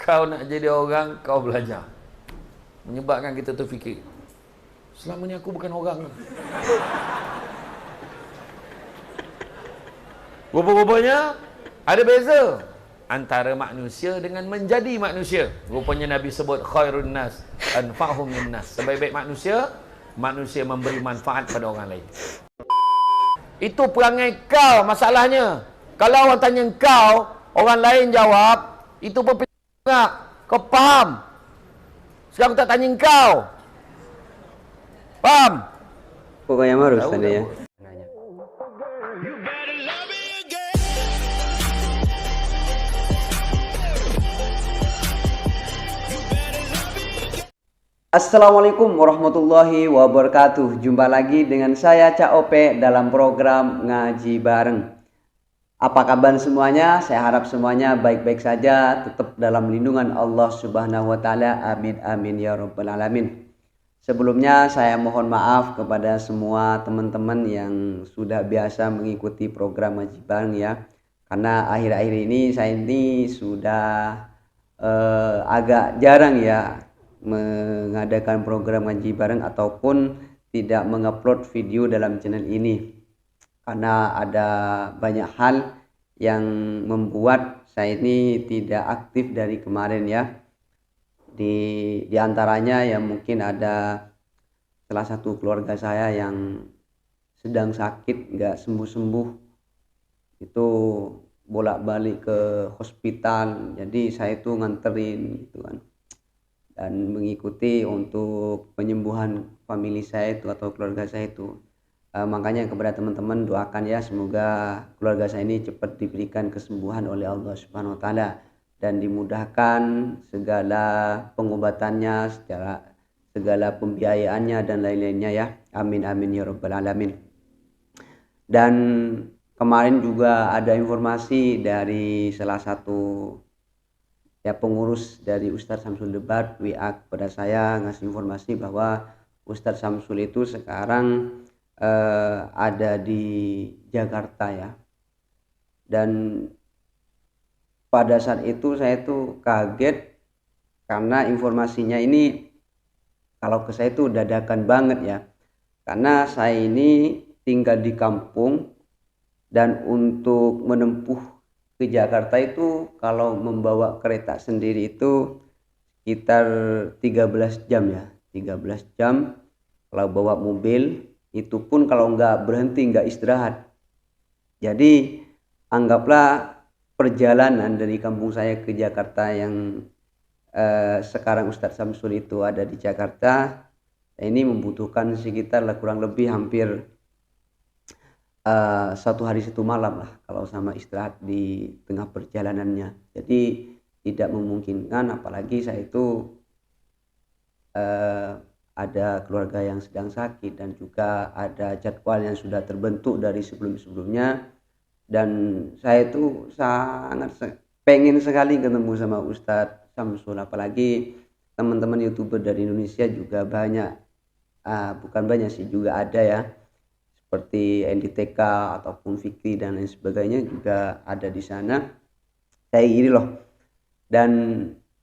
Kau nak jadi orang, kau belajar. Menyebabkan kita terfikir, selama ni aku bukan orang. Rupa-rupanya ada beza antara manusia dengan menjadi manusia. Rupanya Nabi sebut khairun nas anfa'hum linnas. Sebaik-baik manusia, manusia memberi manfaat pada orang lain. Itu perangai kau masalahnya. Kalau orang tanya kau, orang lain jawab, itu pun kau faham. Sekarang aku tak tanya kau. Faham? Pokoknya mah harus tanda ya. Assalamualaikum warahmatullahi wabarakatuh. Jumpa lagi dengan saya Cak Ope dalam program Ngaji Bareng. Apa kabar semuanya? Saya harap semuanya baik-baik saja, tetap dalam lindungan Allah Subhanahu wa taala. Amin amin ya rabbal alamin. Sebelumnya saya mohon maaf kepada semua teman-teman yang sudah biasa mengikuti program Ngaji Bareng ya. Karena akhir-akhir ini saya ini sudah agak jarang ya mengadakan program Ngaji Bareng ataupun tidak mengupload video dalam channel ini. Karena ada banyak hal yang membuat saya ini tidak aktif dari kemarin ya. Di antaranya ya mungkin ada salah satu keluarga saya yang sedang sakit nggak sembuh-sembuh, itu bolak-balik ke hospital, jadi saya itu nganterin gitu kan, dan mengikuti untuk penyembuhan famili saya itu atau keluarga saya itu. Makanya kepada teman-teman doakan ya, semoga keluarga saya ini cepat diberikan kesembuhan oleh Allah Subhanahu wa taala dan dimudahkan segala pengobatannya, segala pembiayaannya dan lain-lainnya ya. Amin amin ya rabbal alamin. Dan kemarin juga ada informasi dari salah satu ya pengurus dari Ustadz Samsul Debat WA kepada saya, ngasih informasi bahwa Ustadz Samsul itu sekarang ada di Jakarta ya. Dan pada saat itu saya tuh kaget karena informasinya ini kalau ke saya itu dadakan banget ya. Karena saya ini tinggal di kampung dan untuk menempuh ke Jakarta itu kalau membawa kereta sendiri itu sekitar 13 jam ya. 13 jam. Kalau bawa mobil itu pun kalau nggak berhenti, nggak istirahat. Jadi anggaplah perjalanan dari kampung saya ke Jakarta yang sekarang Ustadz Samsul itu ada di Jakarta, ini membutuhkan sekitar kurang lebih hampir 1 hari 1 malam lah kalau sama istirahat di tengah perjalanannya. Jadi tidak memungkinkan, apalagi saya itu ada keluarga yang sedang sakit dan juga ada jadwal yang sudah terbentuk dari sebelum-sebelumnya. Dan saya itu sangat pengen sekali ketemu sama Ustadz Samsul, apalagi teman-teman YouTuber dari Indonesia juga banyak, bukan banyak sih, juga ada ya, seperti NDTK ataupun Fikri dan lain sebagainya juga ada di sana. Saya iri loh, dan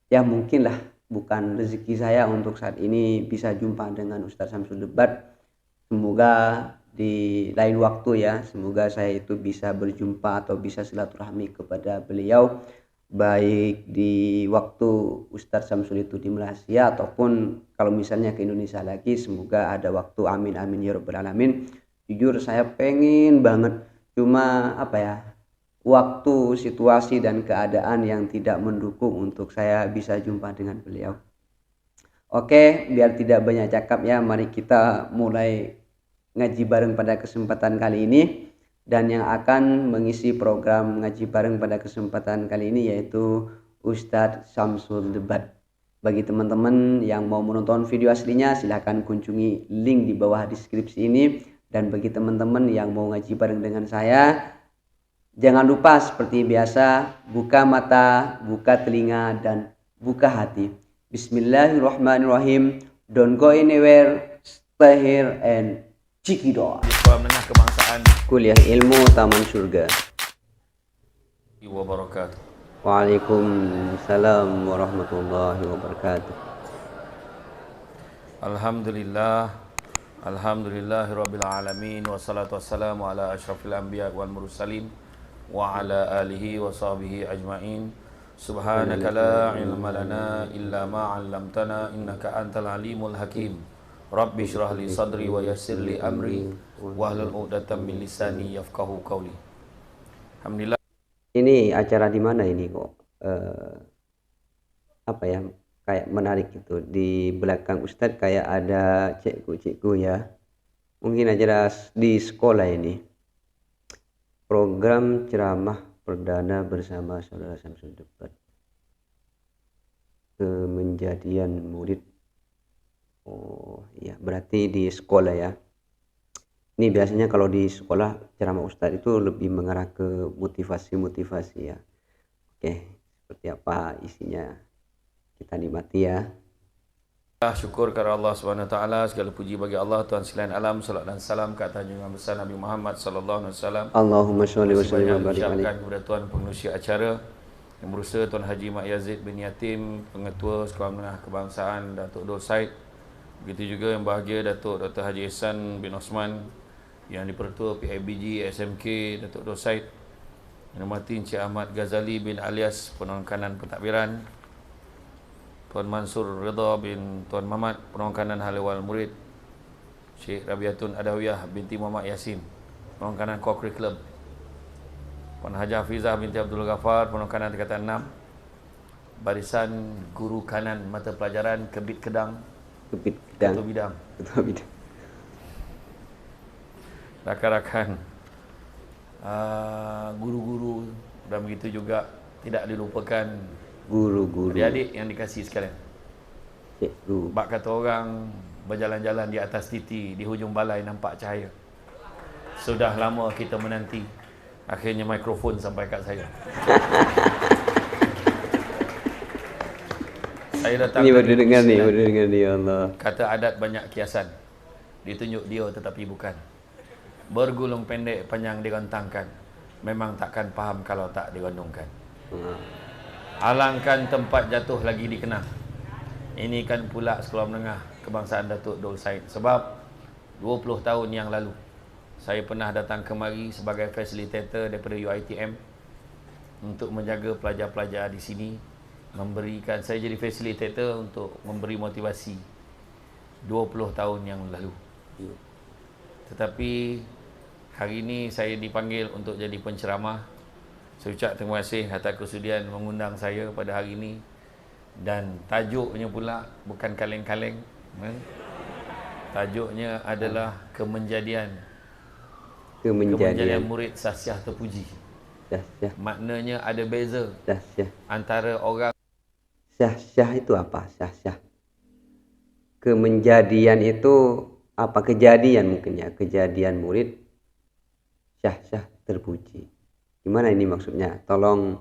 ya mungkin lah bukan rezeki saya untuk saat ini bisa jumpa dengan Ustadz Samsul Debat. Semoga di lain waktu ya, semoga saya itu bisa berjumpa atau bisa silaturahmi kepada beliau, baik di waktu Ustadz Samsul itu di Malaysia ataupun kalau misalnya ke Indonesia lagi, semoga ada waktu. Amin amin ya rabbal alamin. Jujur saya pengen banget, cuma apa ya, waktu, situasi dan keadaan yang tidak mendukung untuk saya bisa jumpa dengan beliau. Oke, biar tidak banyak cakap ya, mari kita mulai ngaji bareng pada kesempatan kali ini. Dan yang akan mengisi program ngaji bareng pada kesempatan kali ini yaitu Ustadz Samsul Debat. Bagi teman-teman yang mau menonton video aslinya, silahkan kunjungi link di bawah deskripsi ini. Dan bagi teman-teman yang mau ngaji bareng dengan saya, jangan lupa seperti biasa, buka mata, buka telinga, dan buka hati. Bismillahirrahmanirrahim. Don't go anywhere, stay here and Cikidot. Di Sekolah Menengah Kebangsaan Kuliah Ilmu Taman Surga. Wabarakatuh. Waalaikumsalam warahmatullahi wabarakatuh. Alhamdulillah. Alhamdulillahirabbil alamin wassalatu wassalamu ala asyrafil anbiya wal mursalin wa ala alihi wa sahbihi ajmain. Subhanaka la ilma lana illa ma 'allamtana innaka antal alimul hakim. Rabbi shrah li sadri wa yassir li amri wahlul 'uqdatam min lisani yafqahu qawli. Alhamdulillah. Ini acara di mana ini kok? Apa ya? Kayak menarik gitu. Di belakang Ustadz kayak ada cikgu-cikgu ya. Mungkin acara di sekolah ini. Program ceramah perdana bersama Saudara Samsul Debat. Kemenjadian murid. Oh iya, berarti di sekolah ya. Ini biasanya kalau di sekolah ceramah Ustadz itu lebih mengarah ke motivasi-motivasi ya. Oke, seperti apa isinya? Kita nikmati ya. Syukur kepada Allah Subhanahu Wa Taala, segala puji bagi Allah Tuhan sekalian alam, salat dan salam ke atas junjungan besar Nabi Muhammad sallallahu alaihi wasallam. Allahumma sholli wa sallim wa barik alaihi. alaihi. Kepada Tuan pengerusi acara yang berusaha Tuan Haji Mak Yazid bin Yatim, pengetua Sekolah Menengah Kebangsaan Datuk Dor Said. Begitu juga yang bahagia Datuk Dr. Haji Ihsan bin Osman yang dipertua PIBG SMK Datuk Dor Said. Yang hormati Encik Ahmad Ghazali bin alias Penolong Kanan Pentadbiran, Tuan Mansur Ridha bin Tuan Mamat, Penolong Kanan Halewal Murid, Syekh Rabiatun Adawiyah binti Muhammad Yasin, Penolong Kanan Core Curriculum, Puan Hajah Hafizah binti Abdul Ghaffar, Penolong Kanan Tingkatan 6, Barisan Guru Kanan Mata Pelajaran Kebit Kedang, Ketua Bidang, rakan-rakan guru-guru, dan begitu juga tidak dilupakan Guru-guru. adik-adik yang dikasihi sekalian. Cikgu. Bak kata orang, berjalan-jalan di atas titi, di hujung balai nampak cahaya. Sudah lama kita menanti, akhirnya mikrofon sampai kat saya. Saya datang Ini baru dari dengar nih, Queensland. baru dengar nih ya Allah. Kata adat banyak kiasan, ditunjuk dia tetapi bukan. Bergulung pendek panjang digontangkan, memang takkan faham kalau tak digondongkan. Alangkan tempat jatuh lagi dikenang. Ini kan pula Sekolah Menengah Kebangsaan Datuk Dor Said. Sebab 20 tahun yang lalu saya pernah datang kemari sebagai fasilitator daripada UiTM untuk menjaga pelajar-pelajar di sini, memberikan, saya jadi fasilitator untuk memberi motivasi 20 tahun yang lalu. Tetapi hari ini saya dipanggil untuk jadi penceramah. Saya ucap terima kasih atas kesudian mengundang saya pada hari ini. Dan tajuknya pula bukan kaleng-kaleng. Tajuknya adalah kemenjadian murid Sahsyah terpuji. Syah. Maknanya ada beza Syah. antara orang. Syah itu apa? Syah. Kemenjadian itu apa? Kejadian mungkin ya. Kejadian murid Syah terpuji. Gimana ini maksudnya? Tolong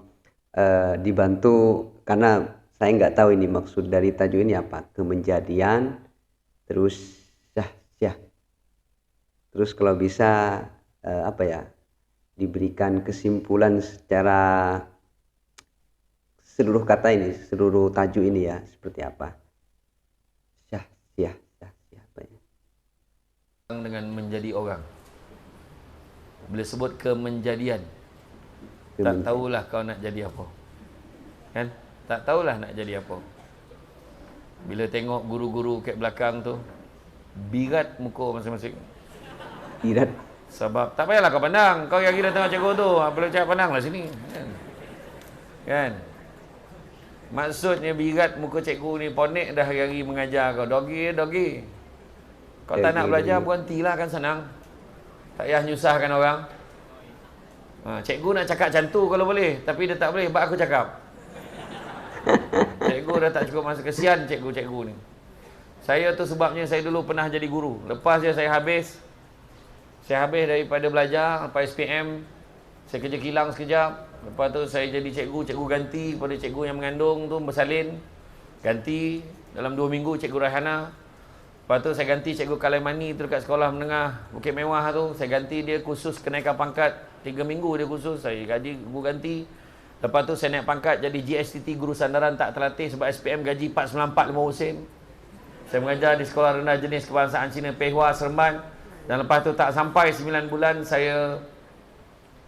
dibantu, karena saya nggak tahu ini maksud dari tajuk ini apa. Kemenjadian, terus syah. Terus kalau bisa apa ya, diberikan kesimpulan secara seluruh kata ini, seluruh tajuk ini ya, seperti apa? Syah apa ya? Dengan menjadi orang. Bila sebut kemenjadian, tak tahulah kau nak jadi apa. Kan? Tak tahulah nak jadi apa. Bila tengok guru-guru kat belakang tu, birat muka masing-masing. Birat. Sebab tak payahlah kau pandang. Kau yang kira tengok cikgu tu, bila cakap pandanglah sini. Kan? Maksudnya birat muka cikgu ni, ponek dah hari-hari mengajar kau. Dogi. Kau tak nak belajar, berhentilah, kan senang. Tak payah nyusahkan orang. Cikgu nak cakap macam tu kalau boleh, tapi dia tak boleh, sebab aku cakap. Cikgu dah tak cukup masa, kesian cikgu-cikgu ni. Saya tu sebabnya saya dulu pernah jadi guru. Lepas je saya habis daripada belajar, lepas SPM, saya kerja kilang sekejap. Lepas tu saya jadi cikgu ganti kepada cikgu yang mengandung tu, bersalin. Ganti dalam 2 minggu cikgu Raihana. Lepas tu saya ganti cikgu Kalaimani tu dekat Sekolah Menengah Bukit Mewah tu. Saya ganti dia khusus kenaikan pangkat 3 minggu dia khusus. Saya gaji guru ganti. Lepas tu saya naik pangkat jadi GSTT guru sandaran tak terlatih sebab SPM gaji 494 5 sen. Saya mengajar di sekolah rendah jenis kebangsaan Cina Pei Hua Seremban, dan lepas tu tak sampai 9 bulan saya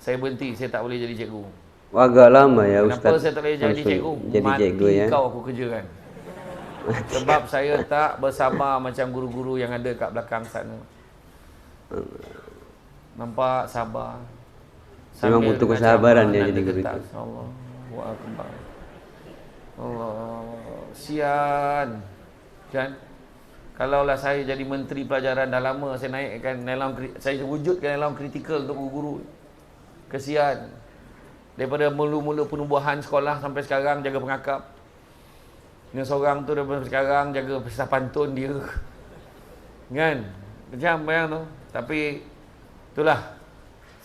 berhenti, saya tak boleh jadi cikgu. Agak lama ya Ustaz. Kenapa saya tak boleh jadi cikgu? Jadi Mati cikgu ya. kau aku kerjakan. Sebab saya tak bersabar macam guru-guru yang ada kat belakang sana. Nampak sabar. Memang butuh kesabaran dia jadi guru itu. Allah. Akbar. Allah. Sian. Kan? Kalaulah saya jadi menteri pelajaran, dah lama saya naikkan saya wujudkan dalam kritikal untuk guru-guru. Kesian. Daripada mula-mula penubuhan sekolah sampai sekarang jaga pengakap. Yang seorang tu daripada sekarang jaga pesah pantun dia. Kan? Macam bayang tu. Tapi itulah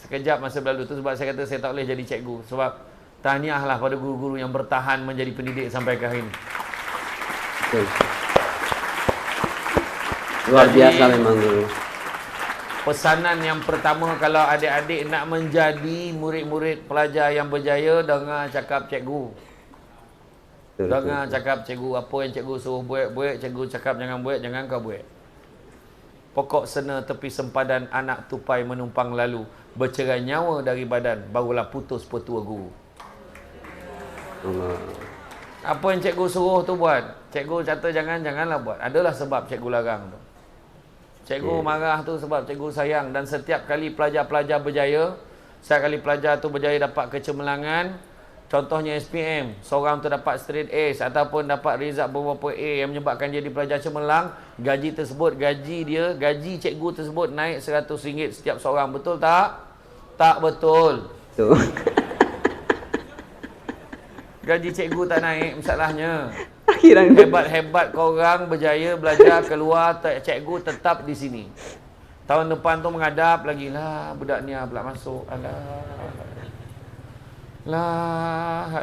sekejap masa berlalu tu, sebab saya kata saya tak boleh jadi cikgu. Sebab tahniahlah pada guru-guru yang bertahan menjadi pendidik sampai ke hari ini. Betul. Luar biasa memang guru. Pesanan yang pertama, kalau adik-adik nak menjadi murid-murid pelajar yang berjaya, dengar cakap cikgu. Dengar cakap cikgu. Apa yang cikgu suruh buat, cikgu cakap jangan buat, jangan kau buat. Pokok sena tepi sempadan, anak tupai menumpang lalu, bercerai nyawa dari badan, barulah putus petua guru. Apa yang cikgu suruh tu buat. Cikgu kata janganlah buat. Adalah sebab cikgu larang tu. Cikgu marah tu sebab cikgu sayang. Dan setiap kali pelajar-pelajar berjaya, setiap kali pelajar tu berjaya dapat kecemerlangan, contohnya SPM, seorang tu dapat straight A's ataupun dapat result beberapa A yang menyebabkan dia di pelajar cemerlang, gaji cikgu tersebut naik RM100 setiap seorang. Betul tak? Tak betul. Betul. Gaji cikgu tak naik masalahnya. Akhirnya Hebat-hebat korang berjaya belajar keluar, cikgu tetap di sini. Tahun depan tu menghadap lagi lah, budak ni pula masuk. Alah. Lah.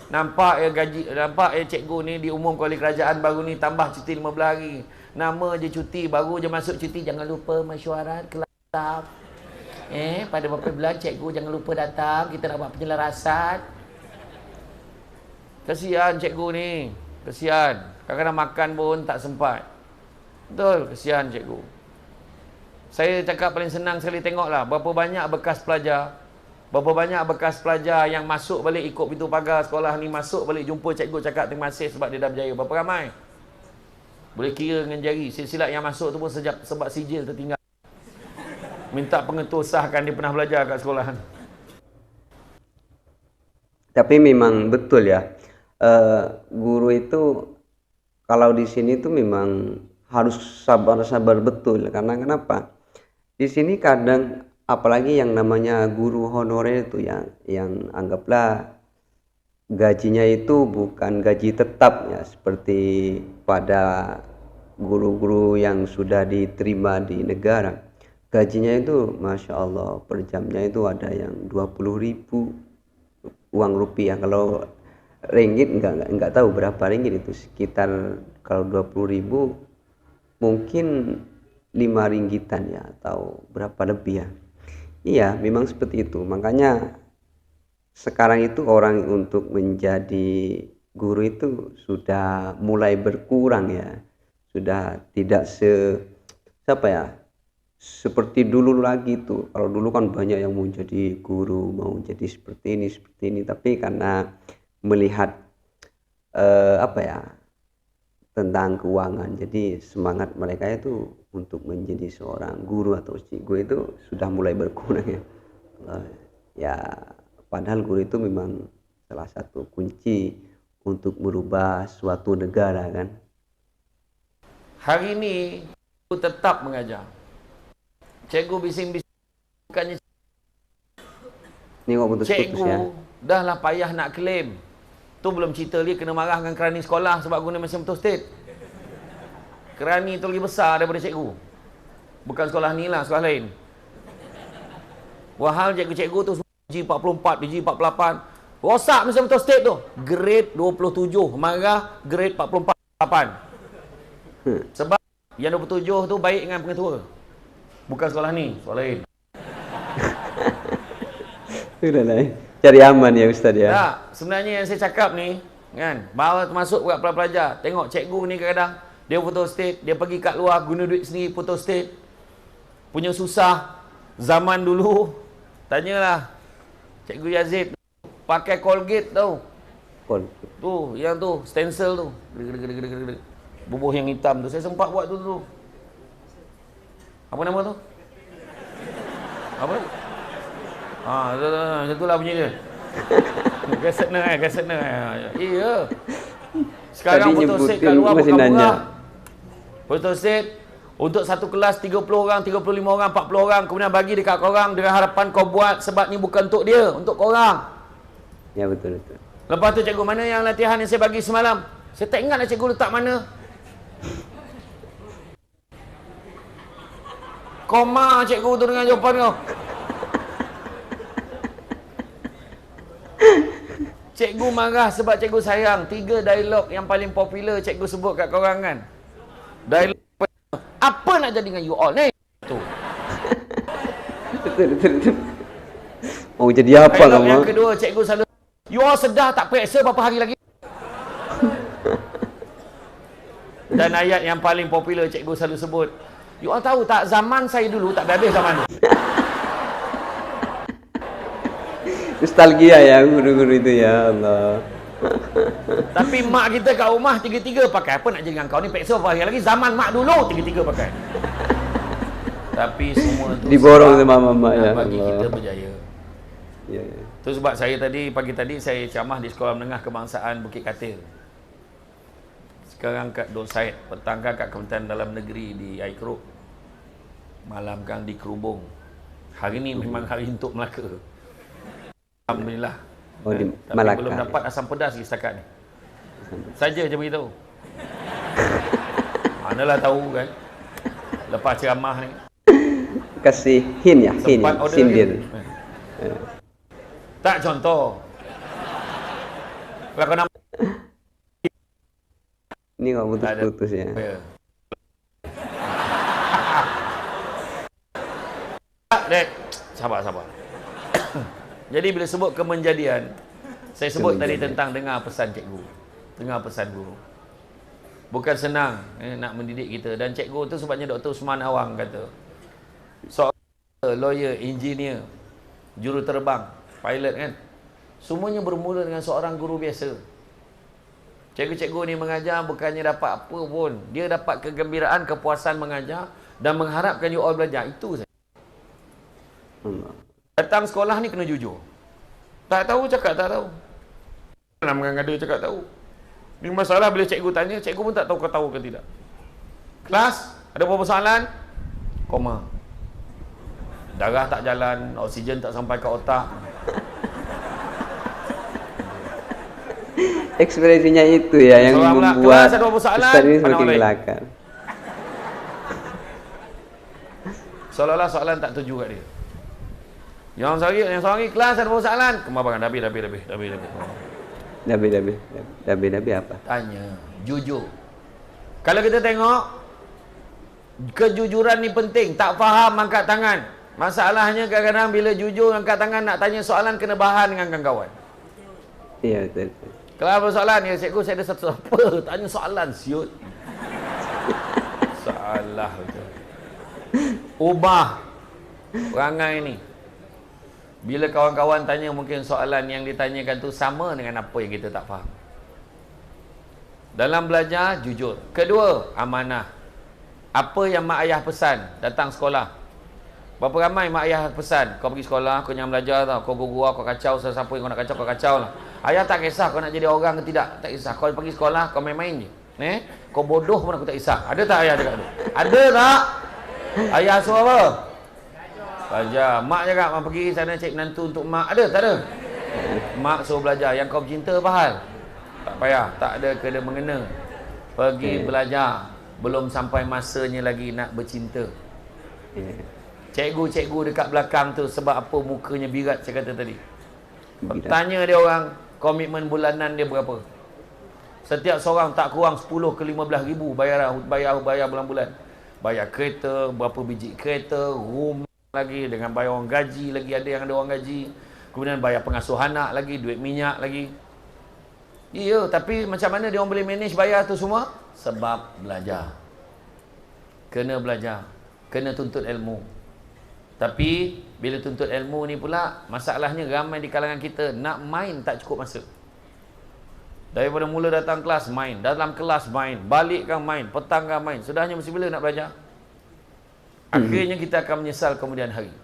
Nampak cikgu ni diumumkan oleh kerajaan baru ni tambah cuti 15 hari. Nama je cuti, baru je masuk cuti, jangan lupa mesyuarat kelas staff. Pada beberapa bulan cikgu jangan lupa datang, kita nak buat penyelarasan. Kesian cikgu ni. Kesian. Kadang-kadang makan pun tak sempat. Betul, kesian cikgu. Saya cakap paling senang sekali tengoklah berapa banyak bekas pelajar. Berapa banyak bekas pelajar yang masuk balik ikut pintu pagar sekolah ni, masuk balik jumpa cikgu cakap terima kasih sebab dia dah berjaya. Berapa ramai? Boleh kira dengan jari. Silsilat yang masuk tu pun sebab sijil tertinggal. Minta pengetua sahkan dia pernah belajar kat sekolah. Tapi memang betul ya. Guru itu kalau di sini tuh memang harus sabar-sabar betul. Karena kenapa? Di sini kadang apalagi yang namanya guru honorer itu yang anggaplah gajinya itu bukan gaji tetap ya, seperti pada guru-guru yang sudah diterima di negara. Gajinya itu Masya Allah per jamnya itu ada yang 20.000 uang rupiah. Kalau ringgit enggak tahu berapa ringgit itu, sekitar kalau 20.000 mungkin 5 ringgitan ya, atau berapa lebih ya. Iya memang seperti itu. Makanya sekarang itu orang untuk menjadi guru itu sudah mulai berkurang ya, sudah tidak seperti dulu lagi tuh. Kalau dulu kan banyak yang mau jadi guru, mau jadi seperti ini, tapi karena melihat tentang keuangan, jadi semangat mereka itu untuk menjadi seorang guru atau cikgu itu sudah mulai berkurang ya. Ya padahal guru itu memang salah satu kunci untuk merubah suatu negara kan. Hari ini aku tetap mengajar. Cikgu bising-bising bukannya Ni kok putus-putus cikgu ya. dah lah payah nak claim. Tu belum cerita dia kena marah dengan kerani sekolah sebab guna mesin photostat. Kerani tu lagi besar daripada cikgu. Bukan sekolah ni lah, sekolah lain. Wahal cikgu-cikgu tu G44, G48. Rosak mesin photostat tu. Grade 27, marah grade 48. Sebab yang 27 tu baik dengan pengetua. Bukan sekolah ni, sekolah lain. Sudah lah. Cari aman ya Ustaz ya. Tak, sebenarnya yang saya cakap ni, kan, bahawa termasuk buat pelajar. Tengok cikgu ni kadang-kadang, dia photostat, dia pergi kat luar, guna duit sendiri photostat. Punya susah. Zaman dulu, tanyalah, Cikgu Yazid, pakai Colgate tau. Tu, yang tu, stencil tu. Gede-gede. Bubuh yang hitam tu. Saya sempat buat tu dulu. Apa nama tu? Apa? Macam tu lah bunyi dia. Kasetnya. Iya. Sekarang photostat kat luar bukan murah. Photostat untuk satu kelas 30 orang, 35 orang, 40 orang, kemudian bagi dekat korang dengan harapan kau buat sebab ni bukan untuk dia, untuk korang. Ya betul. Lepas tu cikgu, mana yang latihan yang saya bagi semalam? Saya tak ingat lah cikgu letak mana. Koma cikgu tu dengan jawapan kau. Cikgu marah sebab cikgu sayang. 3 dialog yang paling popular cikgu sebut kat korang kan. Dialog apa nak jadi dengan you all ni? Tu. Betul. Mau jadi apa dialog kamu? Yang kedua cikgu selalu, you all sedar tak periksa berapa hari lagi? Dan ayat yang paling popular cikgu selalu sebut, you all tahu tak, zaman saya dulu tak habis zaman ni. Nostalgia ya guru-guru itu ya Allah. Tapi mak kita kat rumah tiga-tiga pakai. Apa nak jadi dengan kau ni, periksa berapa hari lagi? Zaman mak dulu tiga-tiga pakai. Tapi semua tu Diborong sama mama ya bagi Allah. kita berjaya. Ya. Itu sebab saya pagi tadi saya ceramah di Sekolah Menengah Kebangsaan Bukit Katil. Sekarang kat Dosaid, petang kan kat Kementerian Dalam Negeri di Aikruk. Malam kan di Kerubung. Hari ni memang hari untuk Melaka. Alhamdulillah. Oh, di Tapi Malaka. belum dapat asam pedas lagi setakat ni. Saja je beritahu. Manalah tahu kan. Lepas ceramah ni. Kasih hint ya, hint Sempat ya, order sindir. lagi. Tak contoh. Kalau kau nak Ini kok putus-putus ya. Dek, sabar. Jadi bila sebut kemenjadian, saya sebut tadi tentang dengar pesan cikgu. Dengar pesan guru. Bukan senang nak mendidik kita. Dan cikgu tu sebabnya Dr. Usman Awang kata, seorang lawyer, engineer, juruterbang, pilot kan, semuanya bermula dengan seorang guru biasa. Cikgu-cikgu ni mengajar bukannya dapat apa pun. Dia dapat kegembiraan, kepuasan mengajar dan mengharapkan you all belajar. Itu saja. Datang sekolah ni kena jujur. Tak tahu cakap tak tahu. Nak mengada cakap tahu. Ni masalah bila cikgu tanya, cikgu pun tak tahu kau tahu ke tidak. Kelas, ada beberapa soalan? Koma. Darah tak jalan, oksigen tak sampai ke otak. Ekspresinya itu ya yang membuat kelas ada beberapa soalan, Ustaz ini pandang semakin orang lain. kelakar. Seolah-olah soalan tak tuju kat dia. Yang seorang kelas ada soalan, kemabang Dabi apa? tanya, jujur. Kalau kita tengok kejujuran ni penting, tak faham angkat tangan. Masalahnya kadang-kadang bila jujur angkat tangan nak tanya soalan kena bahan dengan kawan-kawan. Iya betul. Kalau ada soalan, ya cikgu saya ada satu apa? Tanya soalan siut. Salah betul. Ubah perangai ni. Bila kawan-kawan tanya, mungkin soalan yang ditanyakan tu sama dengan apa yang kita tak faham. Dalam belajar, jujur. Kedua, amanah. Apa yang mak ayah pesan datang sekolah. Berapa ramai mak ayah pesan, kau pergi sekolah, kau jangan belajar tau, kau gurau, kau kacau, siapa yang kau nak kacau, kau kacau lah. Ayah tak kisah kau nak jadi orang ke tidak, tak kisah. Kau pergi sekolah, kau main-main je. Kau bodoh pun aku tak kisah. Ada tak ayah cakap tu? Ada tak? Ayah suruh apa? Belajar. Mak cakap, mak pergi sana cek menantu untuk mak. Ada? Tak ada? Mak suruh belajar. Yang kau bercinta apa hal? Tak payah. Tak ada kena mengena. Pergi belajar. Belum sampai masanya lagi nak bercinta. Cikgu-cikgu dekat belakang tu sebab apa mukanya birat saya kata tadi. Tanya dia orang, komitmen bulanan dia berapa? Setiap seorang tak kurang 10 ke 15 ribu bayar bulan-bulan. Bayar kereta, berapa biji kereta, rumah lagi dengan bayar orang gaji lagi, ada yang ada orang gaji. Kemudian bayar pengasuh anak lagi, duit minyak lagi. Iya, tapi macam mana dia orang boleh manage bayar tu semua? Sebab belajar. Kena belajar. Kena tuntut ilmu. Tapi bila tuntut ilmu ni pula, masalahnya ramai di kalangan kita nak main tak cukup masa. Daripada mula datang kelas main, dalam kelas main, balikkan main, petangkan main. Sudahnya mesti bila nak belajar? Akhirnya kita akan menyesal kemudian hari.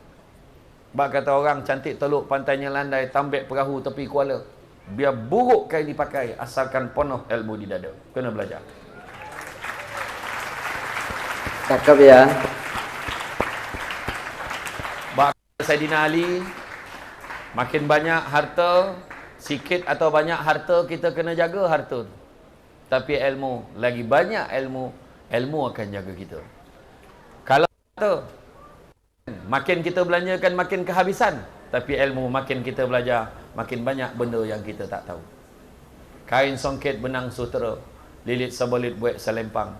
Bak kata orang, cantik teluk, pantainya landai, tambek perahu tepi kuala. Biar buruk kain dipakai, asalkan penuh ilmu di dada. Kena belajar. Cakep ya. Bak Saidina Ali, makin banyak harta, sikit atau banyak harta, kita kena jaga harta. Tapi ilmu, lagi banyak ilmu, ilmu akan jaga kita. Kalau harta, makin kita belanjakan makin kehabisan. Tapi ilmu, makin kita belajar, makin banyak benda yang kita tak tahu. Kain songket benang sutera, lilit sebelit buat selempang.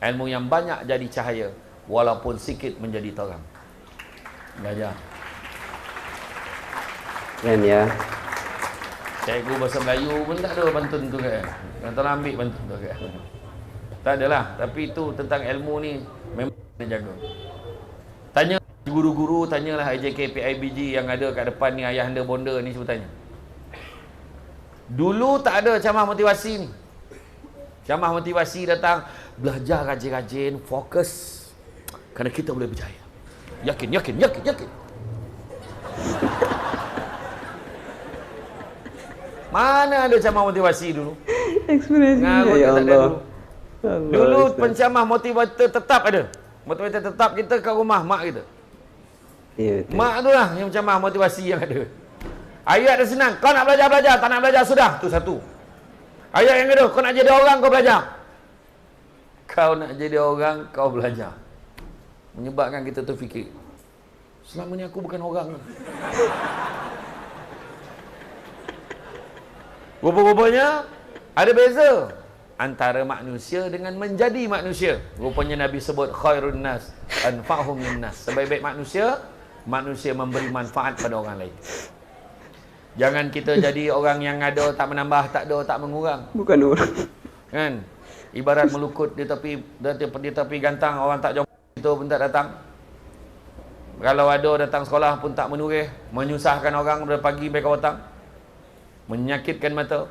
Ilmu yang banyak jadi cahaya, walaupun sikit menjadi terang. Belajar. Keren ya. Cikgu bahasa Melayu pun tak ada pantun tu kan. Yang tak ambil pantun tu kan. Tak adalah. Tapi itu tentang ilmu ni memang kena jaga. Tanya guru-guru, tanyalah IJK PIBG yang ada kat depan ni, ayah anda bonda ni, cuba tanya. Dulu tak ada ceramah motivasi ni. Ceramah motivasi datang, belajar rajin-rajin, fokus. Kerana kita boleh berjaya. Yakin, yakin, yakin, yakin. Mana ada ceramah motivasi dulu? Ekspresi. Ngarut Ya tak ada Allah. dulu. Dulu penceramah motivator tetap ada. Motivator tetap kita kat rumah mak kita. Iya, betul. Mak tu lah yang ceramah motivasi yang ada. Ayat dia senang. Kau nak belajar, tak nak belajar, sudah. Tu satu. Ayat yang kedua, kau nak jadi orang, kau belajar. Kau nak jadi orang, kau belajar. Menyebabkan kita terfikir, selama ni aku bukan orang. Rupa-rupanya ada beza antara manusia dengan menjadi manusia. Rupanya Nabi sebut khairun nas anfa'hum linnas. Sebaik-baik manusia, manusia memberi manfaat pada orang lain. Jangan kita jadi orang yang ada tak menambah, tak ada tak mengurang. Bukan orang. Kan? Ibarat melukut di tepi gantang, orang tak jumpa itu pun tak datang. Kalau ada datang sekolah pun tak menurih, menyusahkan orang dari pagi sampai ke petang. Menyakitkan mata.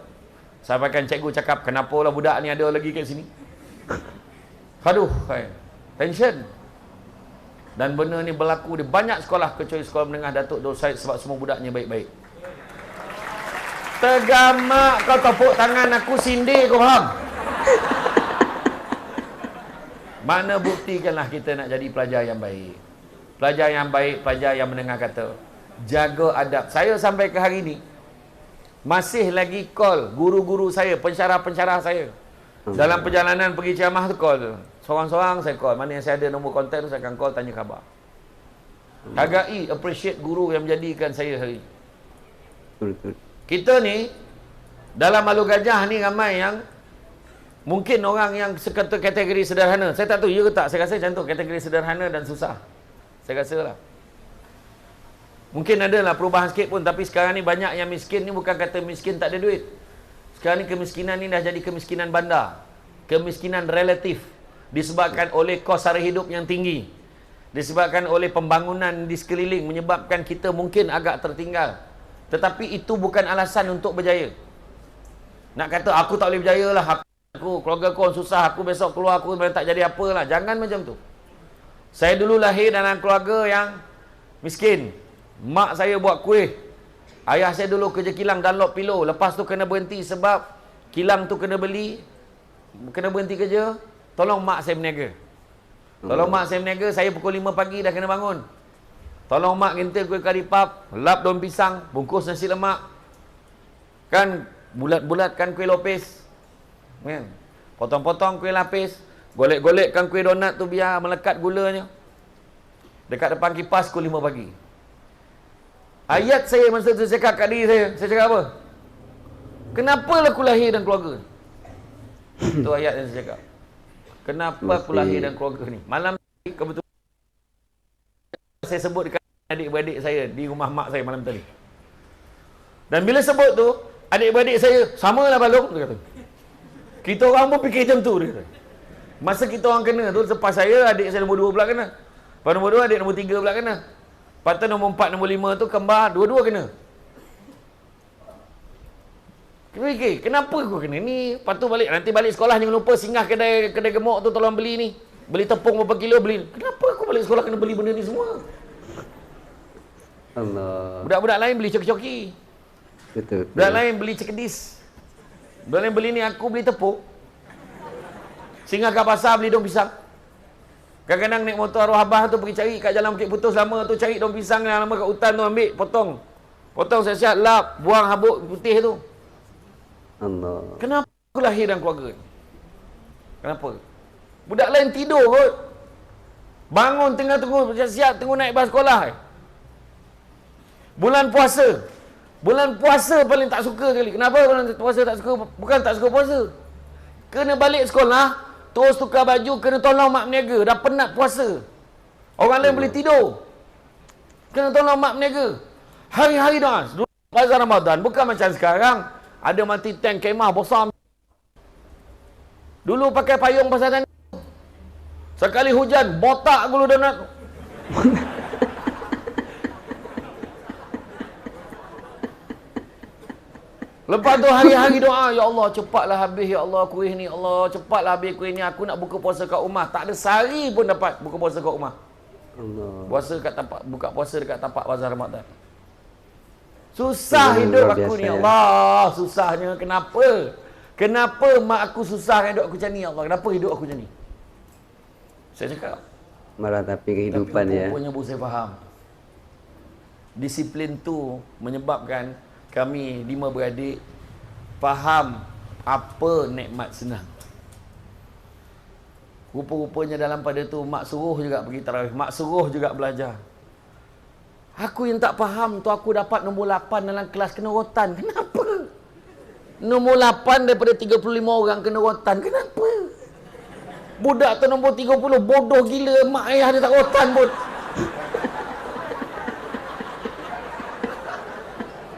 Sampaikan cikgu cakap, kenapalah budak ni ada lagi kat sini. Aduh, tension. Dan benda ni berlaku di banyak sekolah, kecuali sekolah menengah Datuk Dor Said, sebab semua budaknya baik-baik. Tergamak kau tepuk tangan aku sindir, kau faham? Mana buktikanlah kita nak jadi pelajar yang baik. Pelajar yang baik, pelajar yang mendengar kata. Jaga adab. Saya sampai ke hari ni masih lagi call guru-guru saya, pensyarah-pensyarah saya. Dalam perjalanan pergi ceramah tu call. Seorang-seorang saya call. Mana yang saya ada nombor kontak tu, saya akan call tanya khabar. Hargai, appreciate guru yang menjadikan saya hari ini. Betul. Kita ni dalam Malu Gajah ni ramai yang mungkin orang yang sekata kategori sederhana. Saya tak tahu ya ke tak. Saya rasa macam tu, kategori sederhana dan susah. Saya rasa lah. Mungkin ada lah perubahan sikit pun. Tapi sekarang ni banyak yang miskin ni bukan kata miskin tak ada duit. Sekarang ni kemiskinan ni dah jadi kemiskinan bandar. Kemiskinan relatif. Disebabkan oleh kos sara hidup yang tinggi. Disebabkan oleh pembangunan di sekeliling. Menyebabkan kita mungkin agak tertinggal. Tetapi itu bukan alasan untuk berjaya. Nak kata aku tak boleh berjaya lah. Aku keluarga aku orang susah. Aku besok keluar aku tak jadi apa lah. Jangan macam tu. Saya dulu lahir dalam keluarga yang miskin. Mak saya buat kuih. Ayah saya dulu kerja kilang Dunlop Pillow. Lepas tu kena berhenti sebab kilang tu kena beli. Kena berhenti kerja. Tolong mak saya berniaga. Tolong mak saya berniaga. Saya pukul 5 pagi dah kena bangun. Tolong mak gentil kuih kari pap. Lap daun pisang. Bungkus nasi lemak. Kan bulat-bulatkan kuih lopis. Kan? Potong-potong kuih lapis. Golek-golekkan kuih donat tu biar melekat gulanya. Dekat depan kipas pukul 5 pagi. Ayat saya masa tu cakap kat diri saya. Saya cakap apa? Kenapa aku lahir dan keluarga? Itu ayat yang saya cakap. Kenapa aku lahir dan keluarga ni? Malam ni kebetulan saya sebut dekat adik-beradik saya di rumah mak saya malam tadi. Dan bila sebut tu, adik-beradik saya, samalah balung, dia kata. Kita orang pun fikir macam tu, dia kata. Masa kita orang kena tu, lepas saya, adik saya nombor 2 pula kena. Lepas nombor 2, adik nombor 3 pula kena. Lepas tu nombor 4, nombor 5 tu, kembar, dua-dua kena. Kita fikir, kenapa aku kena ni? Lepas tu balik, nanti balik sekolah, jangan lupa singgah kedai gemuk tu, tolong beli ni. Beli tepung berapa kilo, beli. Kenapa aku balik sekolah kena beli benda ni semua? Allah. Budak-budak lain beli coki-coki. Betul. Budak lain beli cekedis. Budak lain beli ni, aku beli tepung. Singgah kat pasar beli daun pisang. Kadang-kadang naik motor arwah abah tu pergi cari kat jalan Bukit Putus lama tu, cari daun pisang yang lama kat hutan tu, ambil, potong. Potong siap-siap, lap, buang habuk putih tu. Allah. Kenapa aku lahir dalam keluarga ni? Kenapa? Budak lain tidur kot. Bangun tengah tunggu, siap tunggu naik bas sekolah. Bulan puasa. Bulan puasa paling tak suka sekali. Kenapa bulan puasa tak suka? Bukan tak suka puasa. Kena balik sekolah, terus tukar baju, kena tolong mak meniaga. Dah penat puasa. Orang lain boleh tidur. Kena tolong mak meniaga. Hari-hari dah. Dulu bazar Ramadan, bukan macam sekarang. Ada mati tank kemah besar. Dulu pakai payung pasal tanah. Sekali hujan, botak gulu donat. Lepas tu hari-hari doa, ya Allah cepatlah habis ya Allah kuih ni, Allah cepatlah habis kuih ni, aku nak buka puasa kat rumah. Tak ada sehari pun dapat buka puasa kat rumah. Allah. Puasa kat tapak, buka puasa dekat tapak bazar Ramadan. Susah hidup aku ni, ya Allah. Susahnya kenapa? Kenapa mak aku susah hidup aku macam ni, ya Allah? Kenapa hidup aku macam ni? Saya cakap. Meratapi kehidupan Tapi ya. rupanya saya faham. Disiplin tu menyebabkan kami 5 beradik faham apa nikmat senang. Rupa-rupanya dalam pada tu mak suruh juga pergi tarawih, mak suruh juga belajar. Aku yang tak faham tu, aku dapat nombor 8 dalam kelas kena rotan. Kenapa? Nombor 8 daripada 35 orang kena rotan. Kenapa? Budak tu nombor 30 bodoh gila, mak ayah dia tak rotan pun.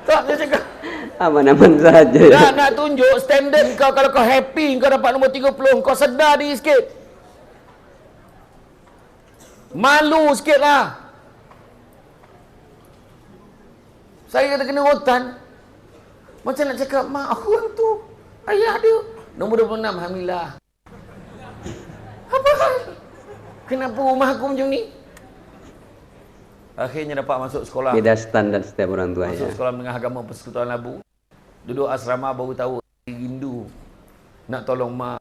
Tak, dia cakap. Aman-aman saja ya. Nak tunjuk standard kau, kalau kau happy kau dapat nombor 30, kau sedar diri sikit. Malu sikit lah. Saya kata kena rotan. Macam nak cakap, mak orang tu, ayah dia nombor 26, alhamdulillah. Apa hal? Kenapa rumah aku macam ni? Akhirnya dapat masuk sekolah. Beda standar setiap orang tua Masuk ya. sekolah menengah agama Persekutuan Labu. Duduk asrama baru tahu rindu nak tolong mak.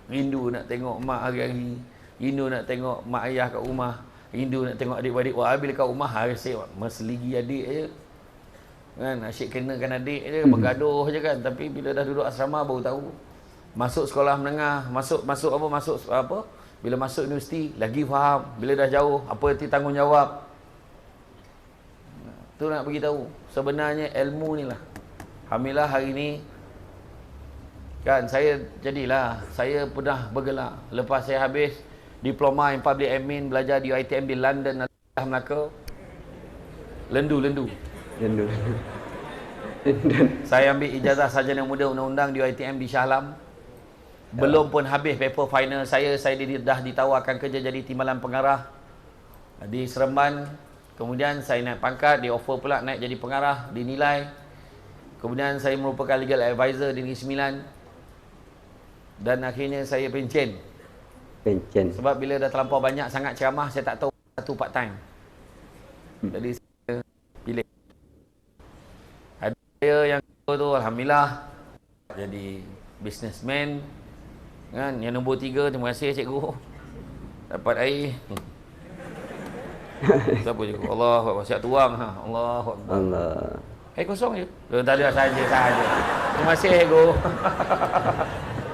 Rindu nak tengok mak hari-hari. Rindu nak tengok mak ayah kat rumah. Rindu nak tengok adik-adik. Wah, bila kat rumah asyik meseligi adik je. Kan, asyik kenakan adik je, bergaduh je kan. Tapi bila dah duduk asrama baru tahu. Masuk sekolah menengah, masuk apa? Bila masuk universiti lagi faham. Bila dah jauh apa erti tanggungjawab. Tu nak bagi tahu. Sebenarnya ilmu ni lah. Alhamdulillah hari ni kan saya jadilah, saya pernah bergelar lepas saya habis diploma in public admin, belajar di UiTM di London, Melaka. Lendu. Saya ambil ijazah sarjana muda undang-undang di UiTM di Shah Alam. Belum pun habis paper final saya dah ditawarkan kerja jadi timbalan pengarah di Seremban. Kemudian saya naik pangkat, dia offer pula naik jadi pengarah, dinilai. Kemudian saya merupakan legal advisor di Negeri Sembilan. Dan akhirnya saya pencen. Sebab bila dah terlampau banyak sangat ceramah, saya tak tahu satu part time. Jadi saya pilih. Ada saya yang tu alhamdulillah jadi businessman. Kan, yang nombor 3, terima kasih cikgu. Dapat air. Siapa cikgu? Allah siap tuang ha. Allah. Air kosong je. Tak ada saja. Terima kasih cikgu.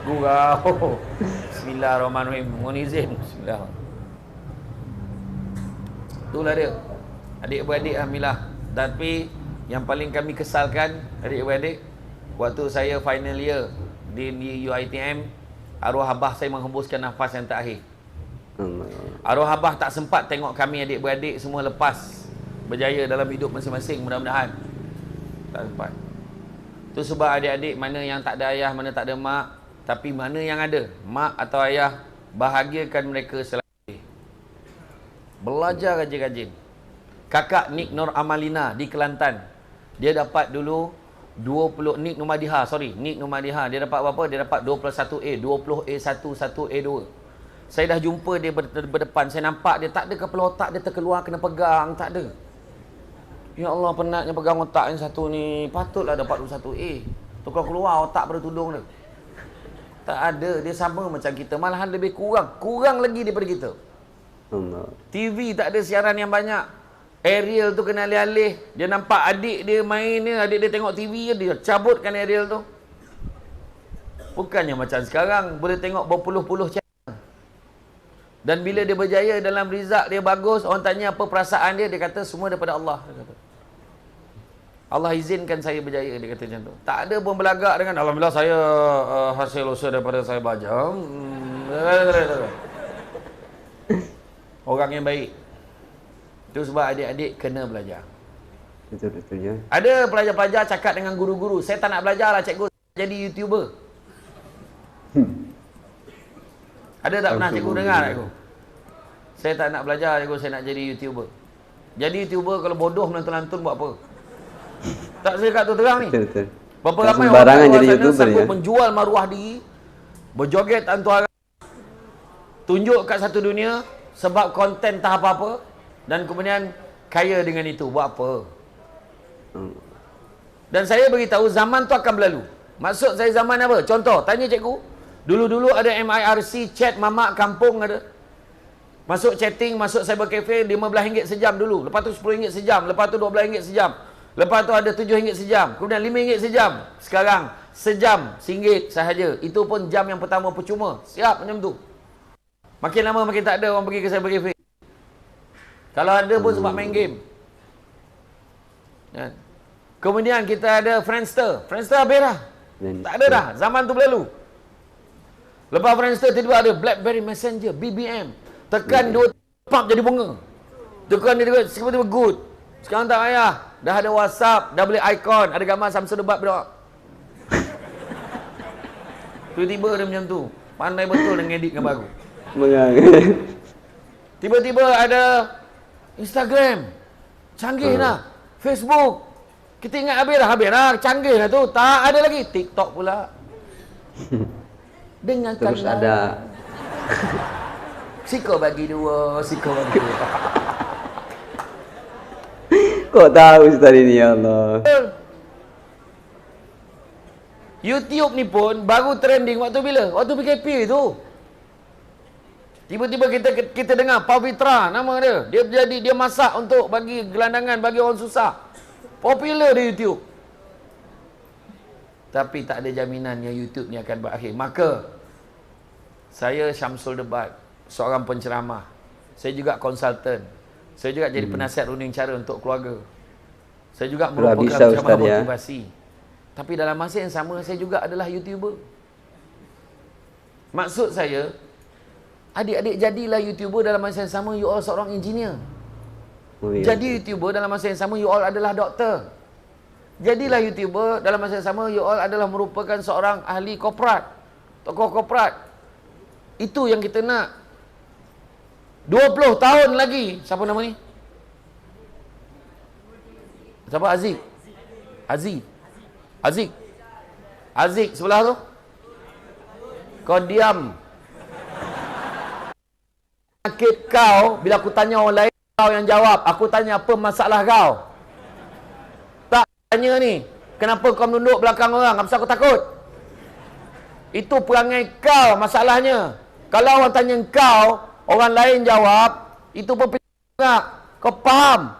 Gurau. Bismillahirrahmanirrahim. Mohon izin. Bismillah. Itulah dia. Adik-beradik alhamdulillah. Tapi yang paling kami kesalkan adik-beradik, waktu saya final year di UiTM, arwah abah saya menghembuskan nafas yang terakhir. Arwah abah tak sempat tengok kami adik-beradik semua lepas berjaya dalam hidup masing-masing, mudah-mudahan. Tak sempat. Tu sebab adik-adik mana yang tak ada ayah, mana tak ada mak, tapi mana yang ada mak atau ayah, bahagiakan mereka selagi. Belajar rajin-rajin. Kakak Nik Nur Amalina di Kelantan, dia dapat dulu 20 Nik Numadiha, Nik Numadiha, dia dapat berapa? Dia dapat 21A, 20A1, 1A2. Saya dah jumpa dia berdepan, saya nampak dia tak ada kepala otak dia terkeluar kena pegang, tak ada. Ya Allah, penatnya pegang otak yang satu ni, patutlah dapat 21A. Tu kalau keluar otak pada tudung dia. Tak ada, dia sama macam kita, malahan lebih kurang lagi daripada kita. Allah. TV tak ada siaran yang banyak. Aerial tu kena alih-alih. Dia nampak adik dia main ni, adik dia tengok TV, dia cabutkan aerial tu. Bukannya macam sekarang, boleh tengok berpuluh-puluh channel. Dan bila dia berjaya dalam result dia bagus, orang tanya apa perasaan dia, dia kata semua daripada Allah. Dia kata, Allah izinkan saya berjaya, dia kata macam tu. Tak ada pun belagak dengan, alhamdulillah saya hasil usaha daripada saya belajar. Orang yang baik. Itu sebab adik-adik kena belajar. Betul ya. Ada pelajar-pelajar cakap dengan guru-guru, saya tak nak belajar lah cikgu, jadi YouTuber. Ada tak pernah cikgu dengar cikgu? Saya tak nak belajar cikgu, saya nak jadi YouTuber. Jadi YouTuber kalau bodoh melantun-lantun buat apa? Tak saya kat tu terang ni. Betul. Berapa Tak ramai sembarangan orang jadi sana YouTuber sanggup ya. menjual maruah diri, berjoget antara, tunjuk kat satu dunia sebab konten tak apa-apa, dan kemudian kaya dengan itu. Buat apa? Dan saya beritahu zaman tu akan berlalu. Maksud saya zaman apa? Contoh, tanya cikgu. Dulu-dulu ada MIRC, chat mamak kampung ada. Masuk chatting, masuk cyber cafe, RM15 sejam dulu. Lepas tu RM10 sejam. Lepas tu RM12 sejam. Lepas tu ada RM7 sejam. Kemudian RM5 sejam. Sekarang sejam RM1 sahaja. Itu pun jam yang pertama percuma. Siap macam tu. Makin lama makin tak ada orang pergi ke cyber cafe. Kalau ada pun sebab main game. Kan? Kemudian kita ada Friendster. Friendster habis dah. Tak ada dah. Zaman tu berlalu. Lepas Friendster tiba-tiba ada BlackBerry Messenger, BBM. Tekan dua pump jadi bunga. Tekan dia tiba-tiba good. Sekarang tak payah. Dah ada WhatsApp, dah boleh icon, ada gambar Samsung Debat berdoa. Tiba-tiba dia macam tu. Pandai betul dengan edit gambar aku. Tiba-tiba ada Instagram. Canggih dah. Facebook. Kita ingat habis dah. Canggih dah tu. Tak ada lagi. TikTok pula. Dengarkan Terus ada. Siko bagi dua. Kok tahu Ustaz ini ya Allah. YouTube ni pun baru trending waktu bila? Waktu PKP tu. Tiba-tiba kita dengar Pavitra nama dia. Dia masak untuk bagi gelandangan, bagi orang susah. Popular di YouTube. Tapi tak ada jaminan yang YouTube ni akan berakhir. Maka saya Syamsul Debat, seorang penceramah. Saya juga konsultan. Saya juga jadi penasihat runding cara untuk keluarga. Saya juga merupakan penceramah motivasi. Tapi dalam masa yang sama saya juga adalah YouTuber. Maksud saya, adik-adik jadilah YouTuber dalam masa yang sama you all seorang engineer. Jadi YouTuber dalam masa yang sama you all adalah doktor. Jadilah YouTuber dalam masa yang sama you all adalah merupakan seorang ahli korporat, tokoh korporat. Itu yang kita nak. 20 tahun lagi. Siapa nama ni? Siapa? Aziz sebelah tu. Kau diam. Sakit kau bila aku tanya orang lain, kau yang jawab. Aku tanya apa masalah kau. Tak tanya ni, kenapa kau menunduk belakang orang? Apa aku takut? Itu perangai kau masalahnya. Kalau orang tanya kau, orang lain jawab, itu pun tak. Kau faham?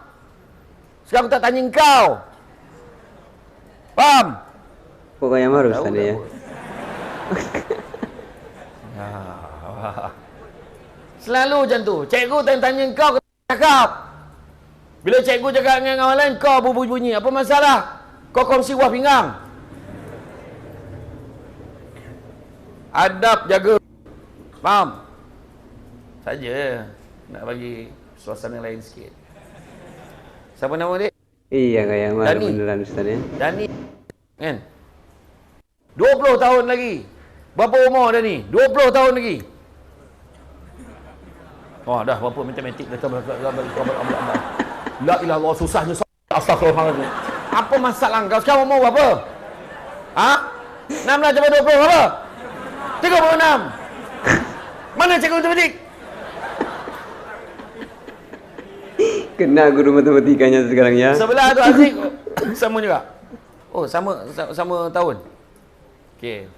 Sekarang aku tak tanya kau. Faham? Pokoknya marah Ustaz ya. Selalu macam tu. Cikgu tanya kau, kau cakap. Bila cikgu cakap dengan orang lain, kau berbunyi. Apa masalah? Kau kongsi buah pinggang. Adab jaga. Faham? Saja. Nak bagi suasana lain sikit. Siapa nama dia? Iya kayak marah Dani. beneran Ustaz ya. Dani. Kan? 20 tahun lagi. Berapa umur dah ni? 20 tahun lagi. Oh, dah berapa matematik dah. La ilaha illallah, susahnya. Astagfirullahaladzim. Apa masalah kau sekarang umur berapa? Ha? 16 tambah 20 berapa? 36. Mana cikgu matematik? Kena guru matematikanya sekarang ya. Sebelah tu Aziz sama juga. Oh, sama tahun. Okey.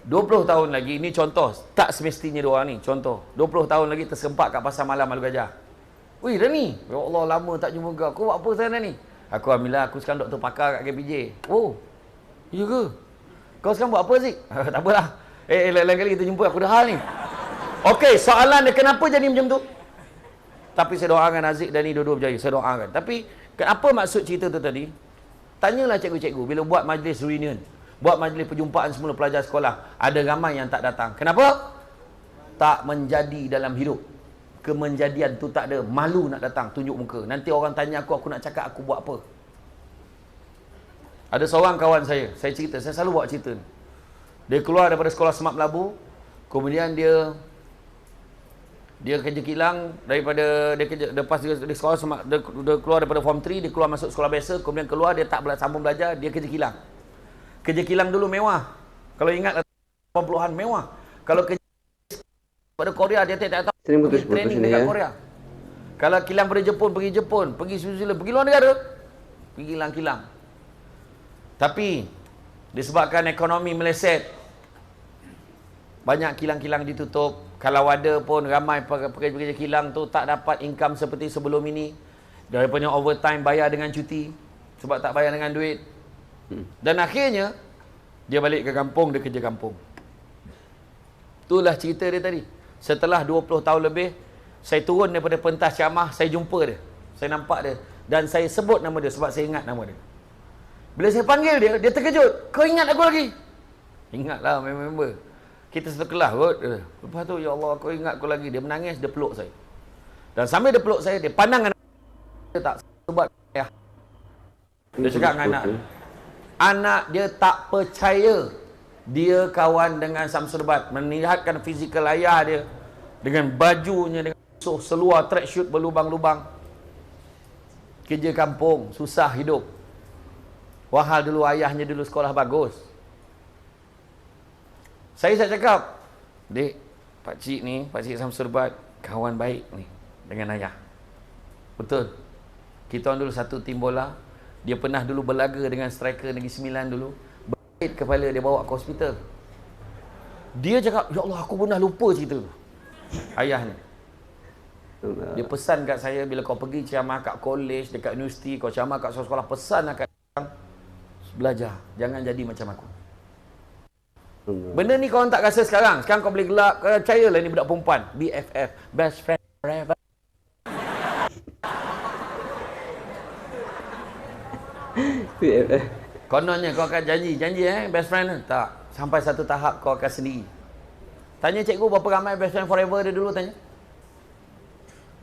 20 tahun lagi, ni contoh. Tak semestinya dia orang ni, contoh. 20 tahun lagi tersempat kat pasar malam Malu Gajah. Wih, dah ni. Ya Allah, lama tak jumpa kau. Kau buat apa sana ni? Aku alhamdulillah, aku sekarang doktor pakar kat KPJ. Oh, iya ke? Kau sekarang buat apa, Zik? Tak apalah. Lain kali kita jumpa, aku dah hal ni. Okey, soalan dia kenapa jadi macam tu? Tapi saya doakan Aziz dan ni dua-dua berjaya. Saya doakan. Tapi, apa maksud cerita tu tadi? Tanyalah cikgu-cikgu bila buat majlis reunion. Buat majlis perjumpaan semula pelajar sekolah. Ada ramai yang tak datang. Kenapa? Tak menjadi dalam hidup. Kemenjadian tu tak ada. Malu nak datang, tunjuk muka. Nanti orang tanya aku nak cakap aku buat apa. Ada seorang kawan saya cerita, saya selalu buat cerita ni. Dia keluar daripada sekolah Semak Melabu, kemudian dia kerja kilang daripada lepas dia sekolah Semak, dia keluar daripada form 3, dia keluar masuk sekolah biasa, kemudian keluar dia tak sambung belajar, dia kerja kilang. Kerja kilang dulu mewah. Kalau ingat 80-an mewah. Kalau kerja pada Korea dia tak tahu training dekat Korea. Kalau kilang pada Jepun, pergi New Zealand, pergi luar negara, pergi kilang-kilang. Tapi disebabkan ekonomi meleset, banyak kilang-kilang ditutup. Kalau ada pun ramai pekerja-pekerja kilang tu tak dapat income seperti sebelum ini. Daripada overtime bayar dengan cuti sebab tak bayar dengan duit. Dan akhirnya dia balik ke kampung, dia kerja kampung. Itulah cerita dia tadi. Setelah 20 tahun lebih, saya turun daripada pentas ceramah, saya jumpa dia. Saya nampak dia dan saya sebut nama dia sebab saya ingat nama dia. Bila saya panggil dia, dia terkejut. Kau ingat aku lagi? Ingatlah member. Kita satu kelas kot. Lepas tu, ya Allah, kau ingat aku lagi. Dia menangis, dia peluk saya. Dan sambil dia peluk saya, dia pandang anak dia tak sebab ya. Dia cakap dengan anak. Anak dia tak percaya dia kawan dengan Samsul Bat. Melihatkan fizikal ayah dia dengan bajunya, dengan seluar tracksuit berlubang-lubang. Kerja kampung, susah hidup. Wahal dulu ayahnya dulu sekolah bagus. Saya cakap, Dek, Pakcik Samsul Bat kawan baik ni dengan ayah. Betul. Kita orang dulu satu tim bola. Dia pernah dulu berlaga dengan striker Negeri Sembilan dulu. Berit kepala dia bawa ke hospital. Dia cakap, ya Allah, aku pernah lupa cerita tu. Ayah ni. Dia pesan kat saya, bila kau pergi ceramah kat college, dekat universiti, kau ceramah kat sekolah, pesan kat belajar. Jangan jadi macam aku. Benda ni kau tak rasa sekarang. Sekarang kau boleh gelak. Kau percayalah ni budak perempuan. BFF. Best friend forever. BFF. Kononnya kau akan janji best friend tu. Tak. Sampai satu tahap kau akan sendiri. Tanya cikgu berapa ramai best friend forever dia dulu tanya.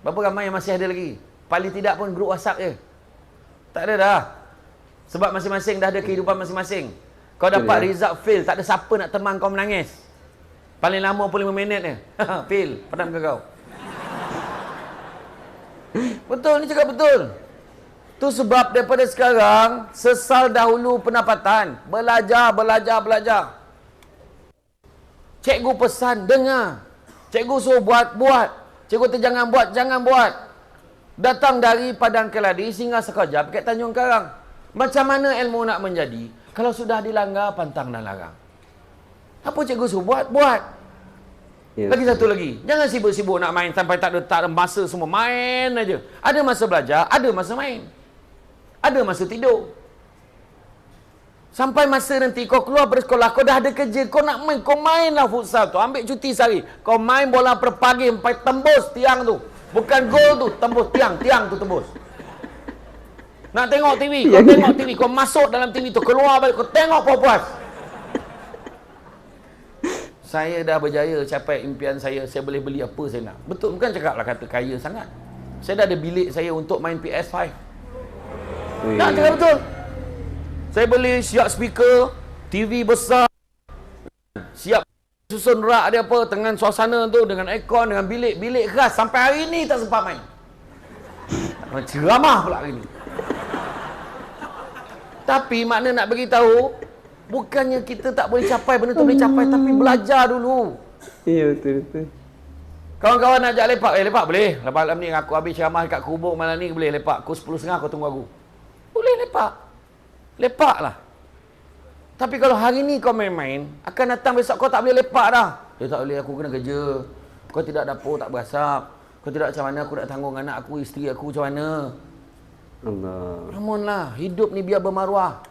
Berapa ramai yang masih ada lagi? Paling tidak pun grup WhatsApp je. Tak ada dah. Sebab masing-masing dah ada kehidupan masing-masing. Kau dapat result fail, tak ada siapa nak teman kau menangis. Paling lama pun 5 minit je. Fail, padam ke kau? Betul, ni cakap betul. Tu sebab daripada sekarang, sesal dahulu pendapatan. Belajar. Cikgu pesan, dengar. Cikgu suruh buat. Cikgu tu jangan buat. Datang dari Padang Keladi sehingga sekejap kat Tanjung Karang. Macam mana ilmu nak menjadi kalau sudah dilanggar pantang dan larang? Apa cikgu suruh buat? Lagi satu lagi. Jangan sibuk-sibuk nak main sampai tak ada masa semua. Main aja. Ada masa belajar, ada masa main. Ada masa tidur. Sampai masa nanti kau keluar dari sekolah, kau dah ada kerja, kau nak main, kau mainlah futsal tu. Ambil cuti sehari. Kau main bola perpagi sampai tembus tiang tu. Bukan gol tu, tembus tiang tu tembus. Nak tengok TV, kau tengok TV, kau masuk dalam TV tu, keluar balik, kau tengok puas-puas. Saya dah berjaya capai impian saya boleh beli apa saya nak. Betul, bukan cakaplah kata kaya sangat. Saya dah ada bilik saya untuk main PS5. Tak cakap betul. Saya beli siap speaker, TV besar, siap susun rak dia apa, dengan suasana tu, dengan aircon, dengan bilik khas. Sampai hari ni tak sempat main. Ceramah pula hari ni. Tapi makna nak bagi tahu, bukannya kita tak boleh capai benda tu, boleh capai, tapi belajar dulu. Iya, betul. Kawan-kawan nak ajak lepak, lepak boleh. Lepas malam ni aku habis ceramah kat Kubuk malam ni, boleh lepak. Pukul 10.30 kau tunggu aku. Boleh lepak. Lepak lah. Tapi kalau hari ni kau main-main, akan datang besok kau tak boleh lepak dah. Tak boleh, aku kena kerja. Kau tidak dapur, tak berasap. Kau tidak macam mana aku nak tanggung anak aku, isteri aku macam mana. Allah. Namunlah, hidup ni biar bermaruah.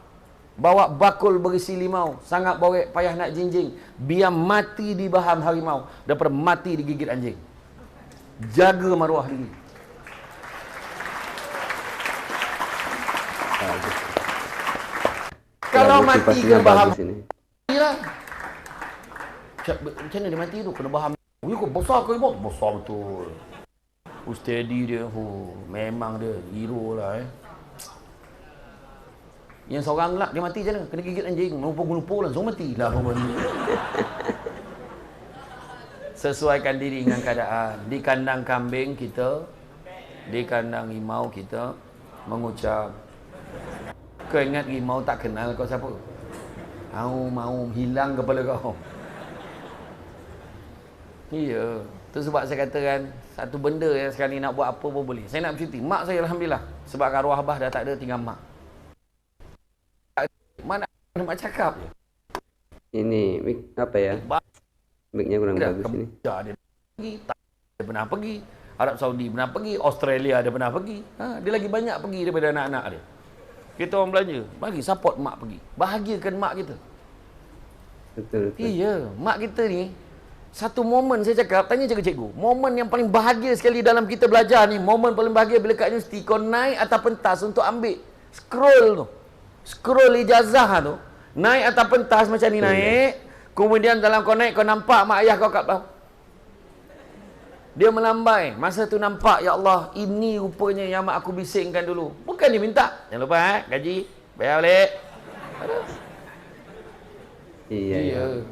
Bawa bakul berisi limau, sangat borek payah nak jinjing. Biar mati di baham harimau daripada mati digigit anjing. Jaga maruah diri. Kalau mati ke baham, iyalah. Macam mana dia mati tu? Kena baham. Ui, kau besar ke ibu? Besar betul. Steady dia. Memang dia hero lah Yang seorang lah, dia mati macam mana? Kena gigit anjing. Melumpur-melumpur langsung mati lah. Sesuaikan diri dengan keadaan. Di kandang kambing kita, di kandang rimau kita mengucap, kau ingat rimau tak kenal kau siapa? Mau hilang kepala kau. Iya. Tu sebab saya katakan, satu benda yang sekarang ni nak buat apa pun boleh. Saya nak bercuti. Mak saya Alhamdulillah. Sebab arwah abah dah tak ada, tinggal mak. Mana mak cakap? Ini mic apa ya? Mic-nya kurang bagus ini. Dia pergi, dia pernah pergi. Arab Saudi pernah pergi, Australia dia pernah pergi. Dia lagi banyak pergi daripada anak-anak dia. Kita orang belanja, bagi support mak pergi. Bahagiakan mak kita. Betul. Iya, mak kita ni satu momen saya cakap, tanya cikgu, momen yang paling bahagia sekali dalam kita belajar ni, momen paling bahagia bila kat universiti kau naik atas pentas untuk ambil scroll ijazah tu, naik atas pentas macam ni naik, kemudian dalam kau naik kau nampak mak ayah kau kat bawah. Dia melambai. Masa tu nampak, ya Allah, ini rupanya yang mak aku bisingkan dulu. Bukan dia minta. Jangan lupa gaji, bayar balik. Iya.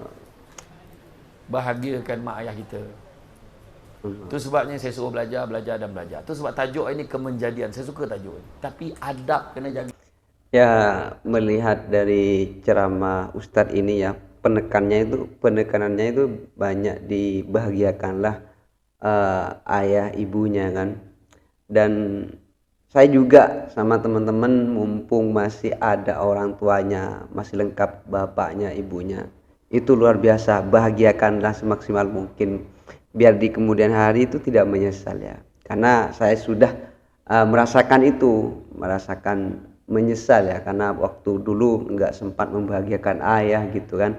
Bahagiakan mak ayah kita. Itu sebabnya saya suruh belajar dan belajar. Itu sebab tajuk ini kemenjadian. Saya suka tajuk ini. Tapi adab kena jaga. Ya, melihat dari ceramah Ustadz ini ya, penekanannya itu banyak dibahagiakanlah ayah ibunya kan. Dan saya juga sama teman-teman, mumpung masih ada orang tuanya, masih lengkap bapaknya ibunya, itu luar biasa, bahagiakanlah semaksimal mungkin biar di kemudian hari itu tidak menyesal ya. Karena saya sudah merasakan menyesal ya, karena waktu dulu nggak sempat membahagiakan ayah gitu kan.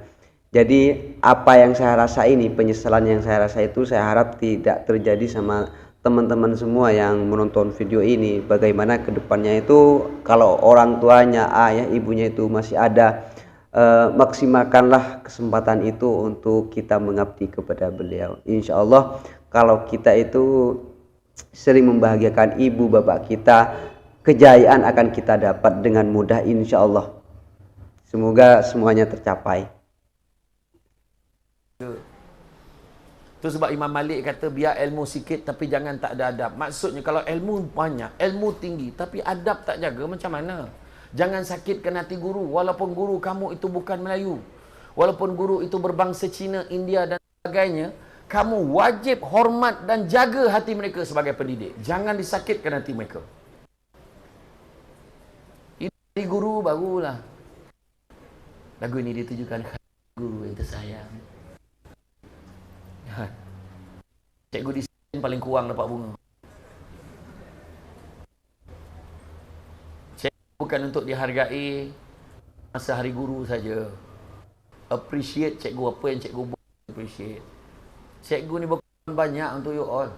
Jadi apa yang saya rasa ini, penyesalan yang saya rasa itu, saya harap tidak terjadi sama teman-teman semua yang menonton video ini. Bagaimana kedepannya itu kalau orang tuanya, ayah ibunya itu masih ada, maksimalkanlah kesempatan itu untuk kita mengabdi kepada beliau. Insya Allah kalau kita itu sering membahagiakan ibu bapak kita, kejayaan akan kita dapat dengan mudah insya Allah. Semoga semuanya tercapai. Itu sebab Imam Malik kata biar ilmu sikit tapi jangan tak ada adab. Maksudnya kalau ilmu banyak, ilmu tinggi tapi adab tak jaga, macam mana? Jangan sakitkan hati guru, walaupun guru kamu itu bukan Melayu, walaupun guru itu berbangsa Cina, India dan sebagainya, kamu wajib hormat dan jaga hati mereka sebagai pendidik. Jangan disakitkan hati mereka. Ini guru barulah. Lagu ini ditujukan kepada guru yang tersayang. Cikgu di sini paling kurang dapat bunga. Cikgu bukan untuk dihargai masa hari guru saja. Appreciate cikgu, apa yang cikgu buat, appreciate. Cikgu ni bukan banyak untuk you all.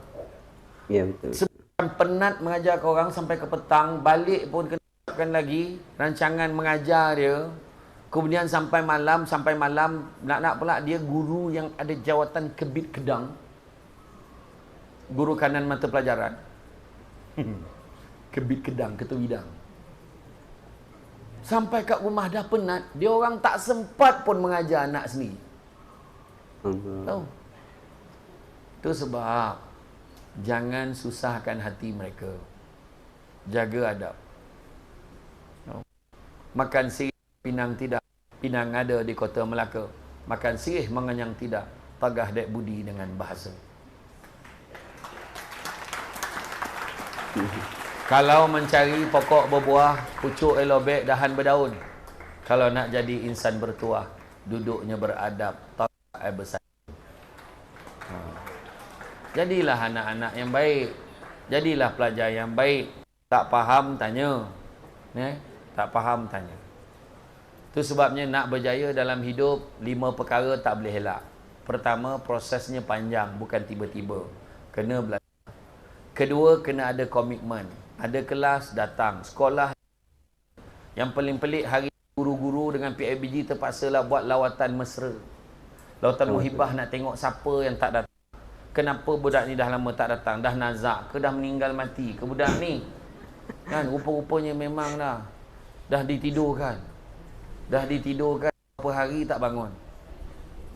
Ya betul. Sebab penat mengajar korang sampai ke petang, balik pun kena lagi rancangan mengajar dia. Kemudian sampai malam nak pula dia guru yang ada jawatan kebit kedang. Guru kanan mata pelajaran. Kebit kedang, ketua bidang. Sampai kat rumah dah penat, dia orang tak sempat pun mengajar anak sendiri. Tahu? Itu sebab jangan susahkan hati mereka. Jaga adab. Tahu? Makan sirih pinang tidak, pinang ada di kota Melaka. Makan sirih mengenyang tidak, tagah dek budi dengan bahasa. Kalau mencari pokok berbuah, pucuk elobek, dahan berdaun. Kalau nak jadi insan bertuah, duduknya beradab, tak besar. Jadilah anak-anak yang baik. Jadilah pelajar yang baik. Tak faham, tanya. Tak faham, tanya. Itu sebabnya nak berjaya dalam hidup, 5 perkara tak boleh elak. Pertama, prosesnya panjang, bukan tiba-tiba. Kena belajar. Kedua, kena ada komitmen. Ada kelas, datang. Sekolah. Yang paling pelik, hari guru-guru dengan PIBG terpaksalah buat lawatan mesra. Lawatan muhibah nak tengok siapa yang tak datang. Kenapa budak ni dah lama tak datang? Dah nazak ke dah meninggal mati ke budak ni? Kan, rupa-rupanya memang dah ditidurkan. Dah ditidurkan berapa hari tak bangun.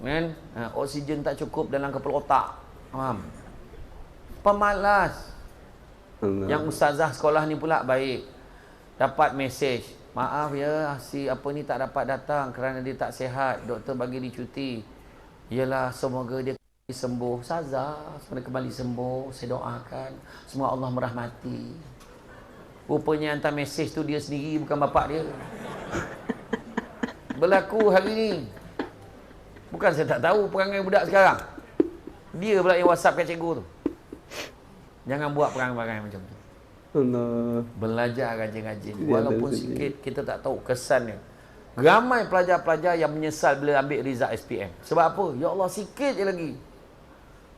Kan? Oksigen tak cukup dalam kepala otak. Faham? Pemalas. Yang ustazah sekolah ni pula baik. Dapat mesej, maaf ya, si apa ni tak dapat datang kerana dia tak sihat. Doktor bagi dia cuti. Yalah, semoga dia sembuh. Ustazah, semoga kembali sembuh. Saya doakan. Semoga Allah merahmati. Rupanya hantar mesej tu dia sendiri, bukan bapak dia. Berlaku hari ni. Bukan saya tak tahu perangai budak sekarang. Dia pula yang WhatsApp kat cikgu tu. Jangan buat perangai-perangai macam tu. Allah. Belajar rajin-rajin. Walaupun sikit, kita tak tahu kesannya. Ramai pelajar-pelajar yang menyesal bila ambil result SPM. Sebab apa? Ya Allah, sikit je lagi.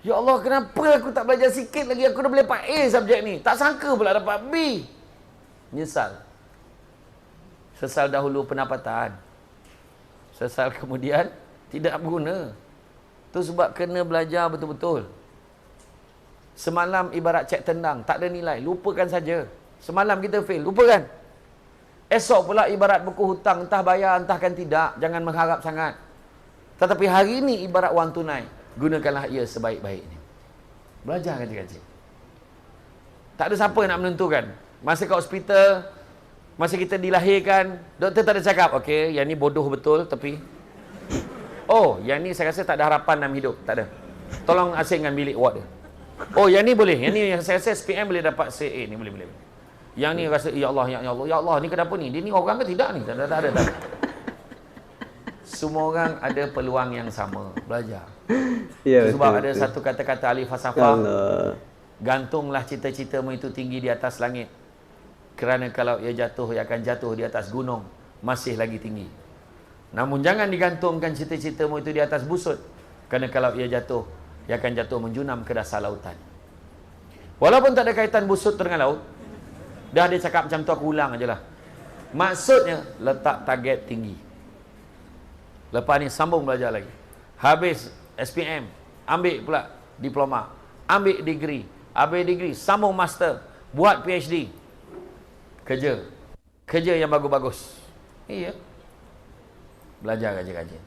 Ya Allah, kenapa aku tak belajar sikit lagi? Aku dah boleh dapat A subjek ni. Tak sangka pula dapat B. Menyesal. Sesal dahulu pendapatan. Sesal kemudian tidak berguna. Itu sebab kena belajar betul-betul. Semalam ibarat cek tendang, tak ada nilai, lupakan saja. Semalam kita fail, lupakan. Esok pula ibarat buku hutang, entah bayar, entahkan tidak, jangan mengharap sangat. Tetapi hari ini ibarat wang tunai, gunakanlah ia sebaik-baiknya. Belajar rajin-rajin. Tak ada siapa nak menentukan. Masa kat hospital, masa kita dilahirkan, doktor tak ada cakap, okey, yang ni bodoh betul, tapi oh, yang ni saya rasa tak ada harapan dalam hidup, tak ada. Tolong asingkan bilik ward dia. Oh, yang ni boleh. Yang ni yang saya rasa SPM boleh dapat CA ni, boleh. Yang ni rasa ya Allah, ya Allah, ya Allah, ni kenapa ni? Dia ni orang ke tidak ni? Tak ada. Semua orang ada peluang yang sama, belajar. Ya, sebab ada satu kata-kata ahli falsafah, gantunglah cita-citamu itu tinggi di atas langit. Kerana kalau ia jatuh, ia akan jatuh di atas gunung, masih lagi tinggi. Namun jangan digantungkan cita-citamu itu di atas busut. Kerana kalau ia jatuh, ia akan jatuh menjunam ke dasar lautan. Walaupun tak ada kaitan busut dengan laut, dah dia cakap macam tu, aku ulang aje lah. Maksudnya, letak target tinggi. Lepas ni sambung belajar lagi. Habis SPM, ambil pula diploma, ambil degree, sambung master, buat PhD. Kerja yang bagus-bagus. Iya. Belajar rajin-rajin.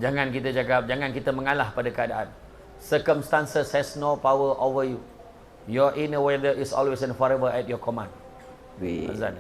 Jangan kita cakap, jangan kita mengalah pada keadaan. Circumstances has no power over you. Your inner weather is always and forever at your command. Azan.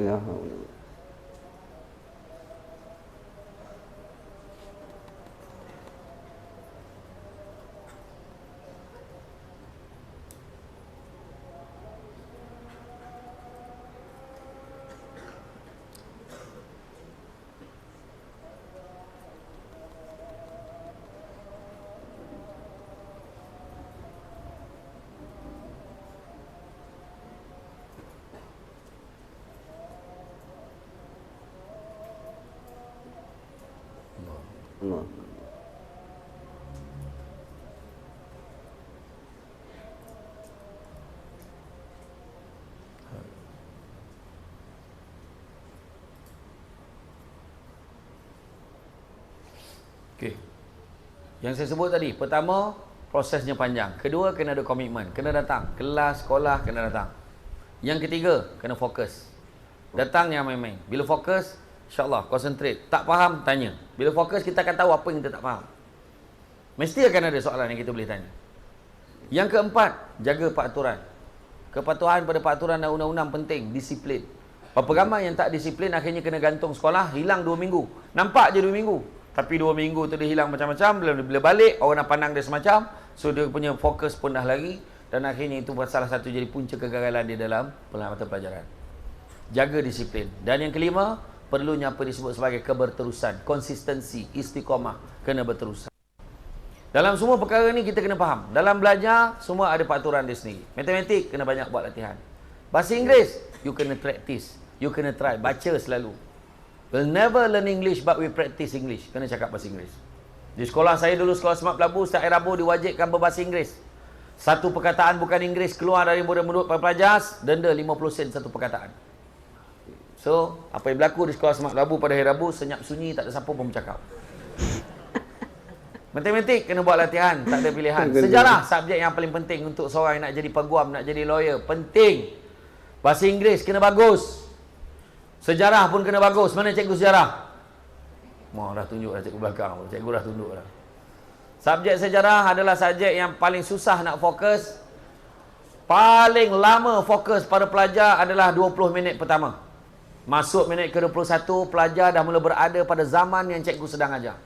La haula. Okey. Yang saya sebut tadi, pertama, prosesnya panjang. Kedua, kena ada komitmen. Kena datang. Kelas, sekolah, kena datang. Yang ketiga, kena fokus. Datang yang main-main. Bila fokus, insyaAllah, concentrate. Tak faham, tanya. Bila fokus, kita akan tahu apa yang kita tak faham. Mesti akan ada soalan yang kita boleh tanya. Yang keempat, jaga peraturan. Kepatuhan pada peraturan dan undang-undang penting. Disiplin. Berapa ramai yang tak disiplin, akhirnya kena gantung sekolah, hilang 2 minggu. Nampak je 2 minggu. Tapi 2 minggu tu dia hilang macam-macam. Bila balik, orang nak pandang dia semacam. So, dia punya fokus pun dah lari. Dan akhirnya itu salah satu jadi punca kegagalan dia dalam mata pelajaran. Jaga disiplin. Dan yang kelima, perlunya apa disebut sebagai keberterusan. Konsistensi, istiqamah. Kena berterusan. Dalam semua perkara ni kita kena faham. Dalam belajar, semua ada peraturan dia sendiri. Matematik, kena banyak buat latihan. Bahasa Inggeris, you kena practice. You kena try. Baca selalu. We'll never learn English but we practice English. Kena cakap bahasa Inggeris. Di sekolah saya dulu, sekolah Semak Pelabu, setiap hari Rabu diwajibkan berbahasa Inggeris. Satu perkataan bukan Inggeris keluar dari mulut pelajar, denda 50 sen satu perkataan. So, apa yang berlaku di sekolah Semak Pelabu pada hari Rabu, senyap sunyi, tak ada siapa pun bercakap. Matematik, kena buat latihan, tak ada pilihan. Sejarah, subjek yang paling penting untuk seorang yang nak jadi peguam, nak jadi lawyer. Penting. Bahasa Inggeris, kena bagus. Sejarah pun kena bagus. Mana cikgu sejarah? Mau dah tunjuk dah cikgu belakang. Cikgu dah tunjuk dah. Subjek sejarah adalah subjek yang paling susah nak fokus. Paling lama fokus pada pelajar adalah 20 minit pertama. Masuk minit ke-21, pelajar dah mula berada pada zaman yang cikgu sedang ajar.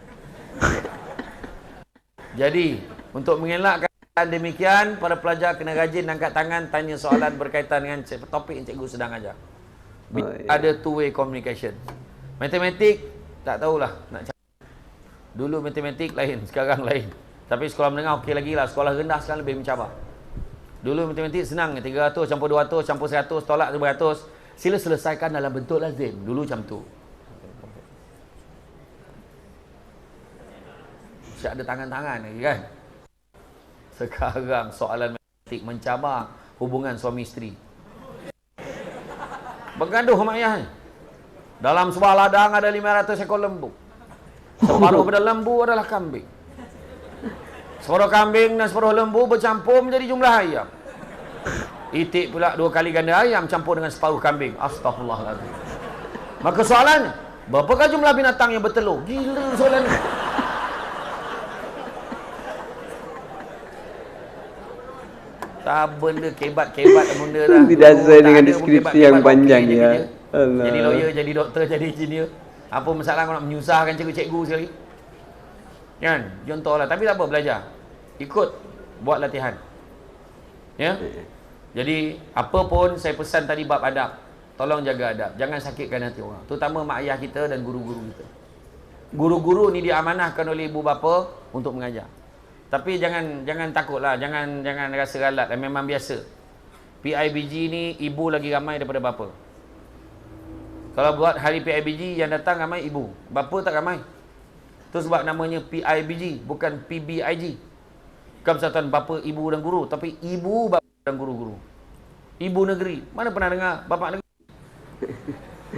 Jadi, untuk mengelakkan demikian, para pelajar kena rajin angkat tangan, tanya soalan berkaitan dengan topik yang cikgu sedang ajar. Ada two-way communication. Matematik, tak tahulah nak cakap. Dulu matematik lain, sekarang lain. Tapi sekolah menengah okey lagi lah. Sekolah rendah sekarang lebih mencabar. Dulu matematik senang. 300 campur 200 campur 100 tolak 200. Sila selesaikan dalam bentuk lazim. Dulu macam tu. Siap ada tangan-tangan lagi kan. Sekarang soalan matematik mencabar hubungan suami isteri. Bergaduh sama ayah ni. Dalam sebuah ladang ada 500 ekor lembu. Separuh pada lembu adalah kambing. Separuh kambing dan separuh lembu bercampur menjadi jumlah ayam. Itik pula 2 kali ganda ayam campur dengan separuh kambing. Astaghfirullahaladzim. Maka soalannya, berapakah jumlah binatang yang bertelur? Gila soalan ni. Tak benda kebat-kebat benda dah. Tidak sesuai dengan deskripsi yang panjang ya. Jadi lawyer, jadi doktor, jadi engineer. Apa masalah kau nak menyusahkan cikgu-cikgu sekali? Kan? Contohlah. Tapi tak apa, belajar. Ikut. Buat latihan. Ya? Jadi, apa pun saya pesan tadi bab adab. Tolong jaga adab. Jangan sakitkan hati orang. Terutama mak ayah kita dan guru-guru kita. Guru-guru ni diamanahkan oleh ibu bapa untuk mengajar. Tapi jangan takutlah. Jangan rasa galat. Memang biasa. PIBG ni ibu lagi ramai daripada bapa. Kalau buat hari PIBG yang datang ramai ibu. Bapa tak ramai. Itu sebab namanya PIBG, bukan PBIG. Bukan persatuan bapa, ibu dan guru. Tapi ibu, bapa dan guru-guru. Ibu negeri. Mana pernah dengar bapa negeri?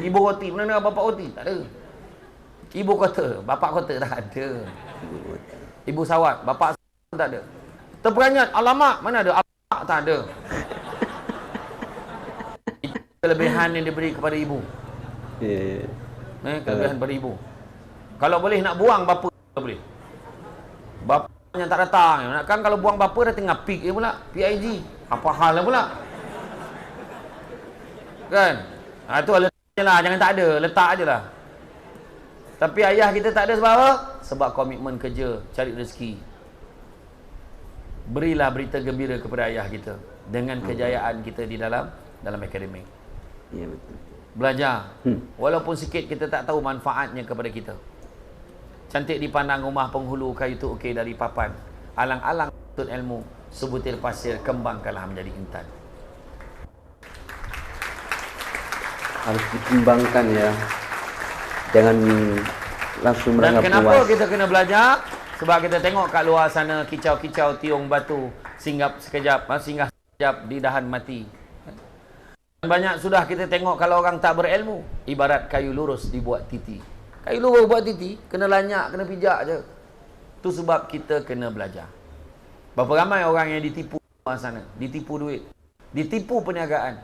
Ibu roti. Pernah dengar bapa roti? Tak ada. Ibu kota. Bapa kota tak ada. Ibu sawat. Bapa sawat tak ada. Terperanjat. Alamak. Mana ada? Alamak tak ada. Itu kelebihan yang diberi kepada ibu. Kelebihan pada ibu. Kalau boleh nak buang bapa boleh. Bapa yang tak datang. Kan kalau buang bapa dah tengah peak dia pula. PIG. Apa hal lah pula? Kan? Itu letak je lah. Jangan tak ada. Letak je lah. Tapi ayah kita tak ada sebab apa? Sebab komitmen kerja. Cari rezeki. Berilah berita gembira kepada ayah kita. Dengan kejayaan kita di dalam akademik. Ya, betul. Belajar. Walaupun sikit kita tak tahu manfaatnya kepada kita. Cantik dipandang rumah penghulu, kayu tu okey dari papan. Alang-alang tut ilmu, sebutir pasir kembangkanlah menjadi intan. Harus dikembangkan ya. Jangan langsung Dan meranggap kenapa puas. kita kena belajar? Sebab kita tengok kat luar sana kicau-kicau tiung batu, singgah sekejap di dahan mati. Banyak sudah kita tengok kalau orang tak berilmu, ibarat kayu lurus dibuat titi. Kayu lurus buat titi, kena lanyak, kena pijak je. Tu sebab kita kena belajar. Berapa ramai orang yang ditipu luar sana, ditipu duit, ditipu perniagaan,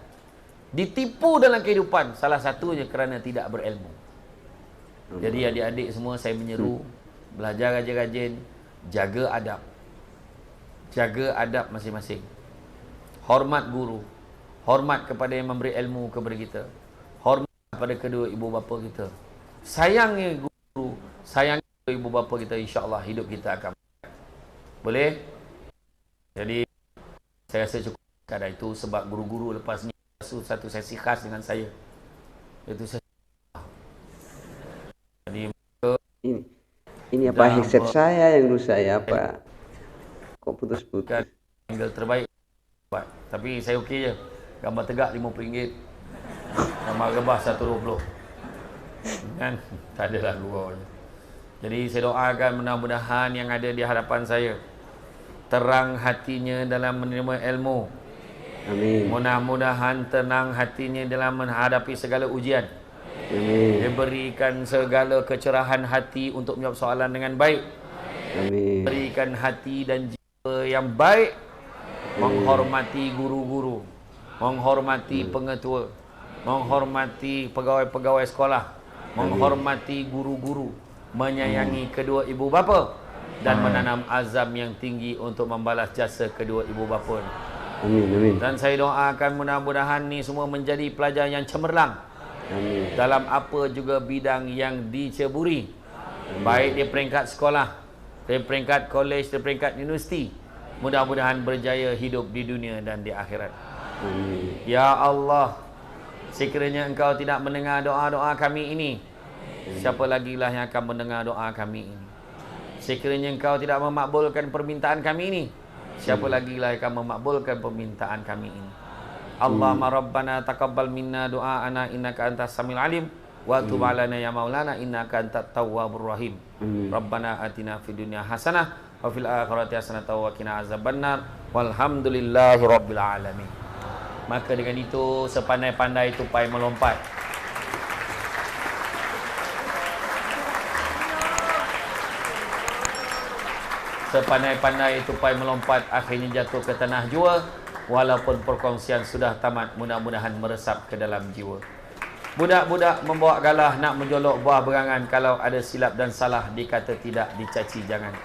ditipu dalam kehidupan, salah satunya kerana tidak berilmu. Jadi adik-adik semua saya menyeru, belajar rajin-rajin, jaga adab. Jaga adab masing-masing. Hormat guru, hormat kepada yang memberi ilmu kepada kita, hormat kepada kedua ibu bapa kita. Sayangi guru, sayangi ibu bapa kita, insya-Allah hidup kita akan boleh. Jadi saya rasa cukup kadar itu, sebab guru-guru lepas ni satu sesi khas dengan saya. Itu saya. Jadi ini apa headset saya yang rusak ya, apa? Kok putus-putus? Angle terbaik. Tapi saya okey je. Gambar tegak RM50. Gambar rebah RM120. Kan? Tak adalah gurau. Jadi saya doakan mudah-mudahan yang ada di hadapan saya terang hatinya dalam menerima ilmu. Amin. Mudah-mudahan tenang hatinya dalam menghadapi segala ujian. Amin. Diberikan segala kecerahan hati untuk menjawab soalan dengan baik. Amin. Berikan hati dan jiwa yang baik, menghormati guru-guru, menghormati pengetua, menghormati pegawai-pegawai sekolah, menghormati guru-guru, menyayangi kedua ibu bapa dan menanam azam yang tinggi untuk membalas jasa kedua ibu bapa. Amin. Amin. Dan saya doakan mudah-mudahan ni semua menjadi pelajar yang cemerlang. Amin. Dalam apa juga bidang yang diceburi. Baik di peringkat sekolah, di peringkat kolej, di peringkat universiti. Mudah-mudahan berjaya hidup di dunia dan di akhirat. Amin. Ya Allah, sekiranya Engkau tidak mendengar doa-doa kami ini, siapa lagi lah yang akan mendengar doa kami ini? Sekiranya Engkau tidak memakbulkan permintaan kami ini, siapa lagi lah yang akan memakbulkan permintaan kami ini? Allahumma rabbana taqabbal minna du'aana innaka antas samiul alim wa tub 'alaina ya maulana innaka antat tawwabur rahim. Rabbana atina fid dunya hasanah wa fil akhirati hasanah wa qina azabannar walhamdulillahi rabbil alamin. Maka dengan itu sepandai-pandai tupai melompat. Sepandai-pandai tupai melompat akhirnya jatuh ke tanah jua. Walaupun perkongsian sudah tamat, mudah-mudahan meresap ke dalam jiwa. Budak-budak membawa galah nak menjolok buah berangan, kalau ada silap dan salah dikata tidak, dicaci jangan.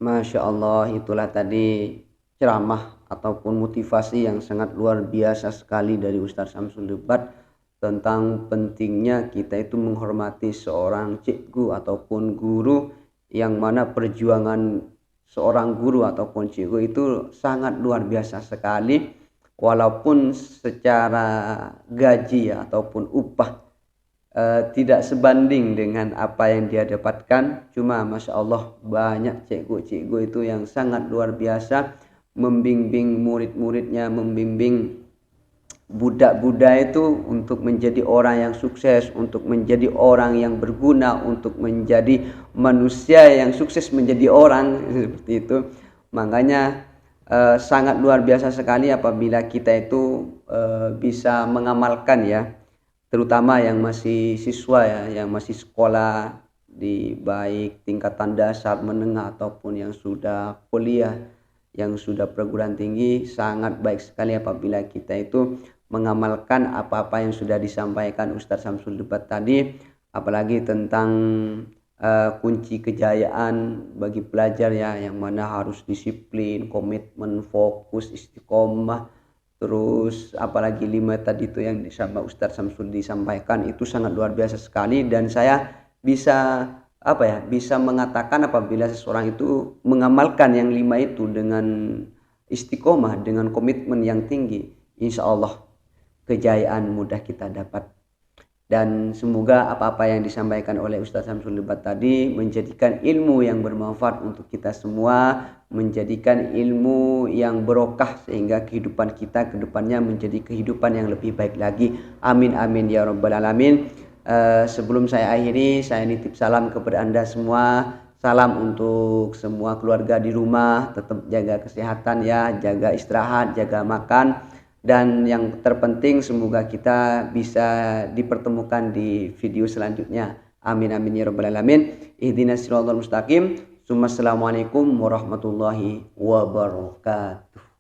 Masya Allah, itulah tadi ceramah ataupun motivasi yang sangat luar biasa sekali dari Ustaz Samsul Debat tentang pentingnya kita itu menghormati seorang cikgu ataupun guru, yang mana perjuangan seorang guru ataupun cikgu itu sangat luar biasa sekali, walaupun secara gaji ataupun upah tidak sebanding dengan apa yang dia dapatkan. Cuma Masya Allah banyak cikgu-cikgu itu yang sangat luar biasa membimbing murid-muridnya, membimbing budak-budak itu untuk menjadi orang yang sukses, untuk menjadi orang yang berguna, untuk menjadi manusia yang sukses menjadi orang seperti itu. Makanya sangat luar biasa sekali apabila kita itu bisa mengamalkan ya, terutama yang masih siswa ya, yang masih sekolah di baik tingkatan dasar, menengah ataupun yang sudah kuliah, yang sudah perguruan tinggi. Sangat baik sekali apabila kita itu mengamalkan apa-apa yang sudah disampaikan Ustaz Samsul Debat tadi, apalagi tentang kunci kejayaan bagi pelajar ya, yang mana harus disiplin, komitmen, fokus, istiqomah, terus apalagi 5 tadi itu yang sama Ustaz Samsul disampaikan, itu sangat luar biasa sekali. Dan saya bisa bisa mengatakan apabila seseorang itu mengamalkan yang 5 itu dengan istiqomah, dengan komitmen yang tinggi, insya Allah kejayaan mudah kita dapat. Dan semoga apa-apa yang disampaikan oleh Ustaz Samsul Debat tadi menjadikan ilmu yang bermanfaat untuk kita semua, menjadikan ilmu yang berokah sehingga kehidupan kita ke depannya menjadi kehidupan yang lebih baik lagi. Amin amin ya rabbal alamin. Sebelum saya akhiri, saya nitip salam kepada Anda semua. Salam untuk semua keluarga di rumah, tetap jaga kesehatan ya, jaga istirahat, jaga makan. Dan yang terpenting semoga kita bisa dipertemukan di video selanjutnya. Amin amin ya rabbal alamin. Ihdinas siratal mustaqim. Assalamualaikum warahmatullahi wabarakatuh.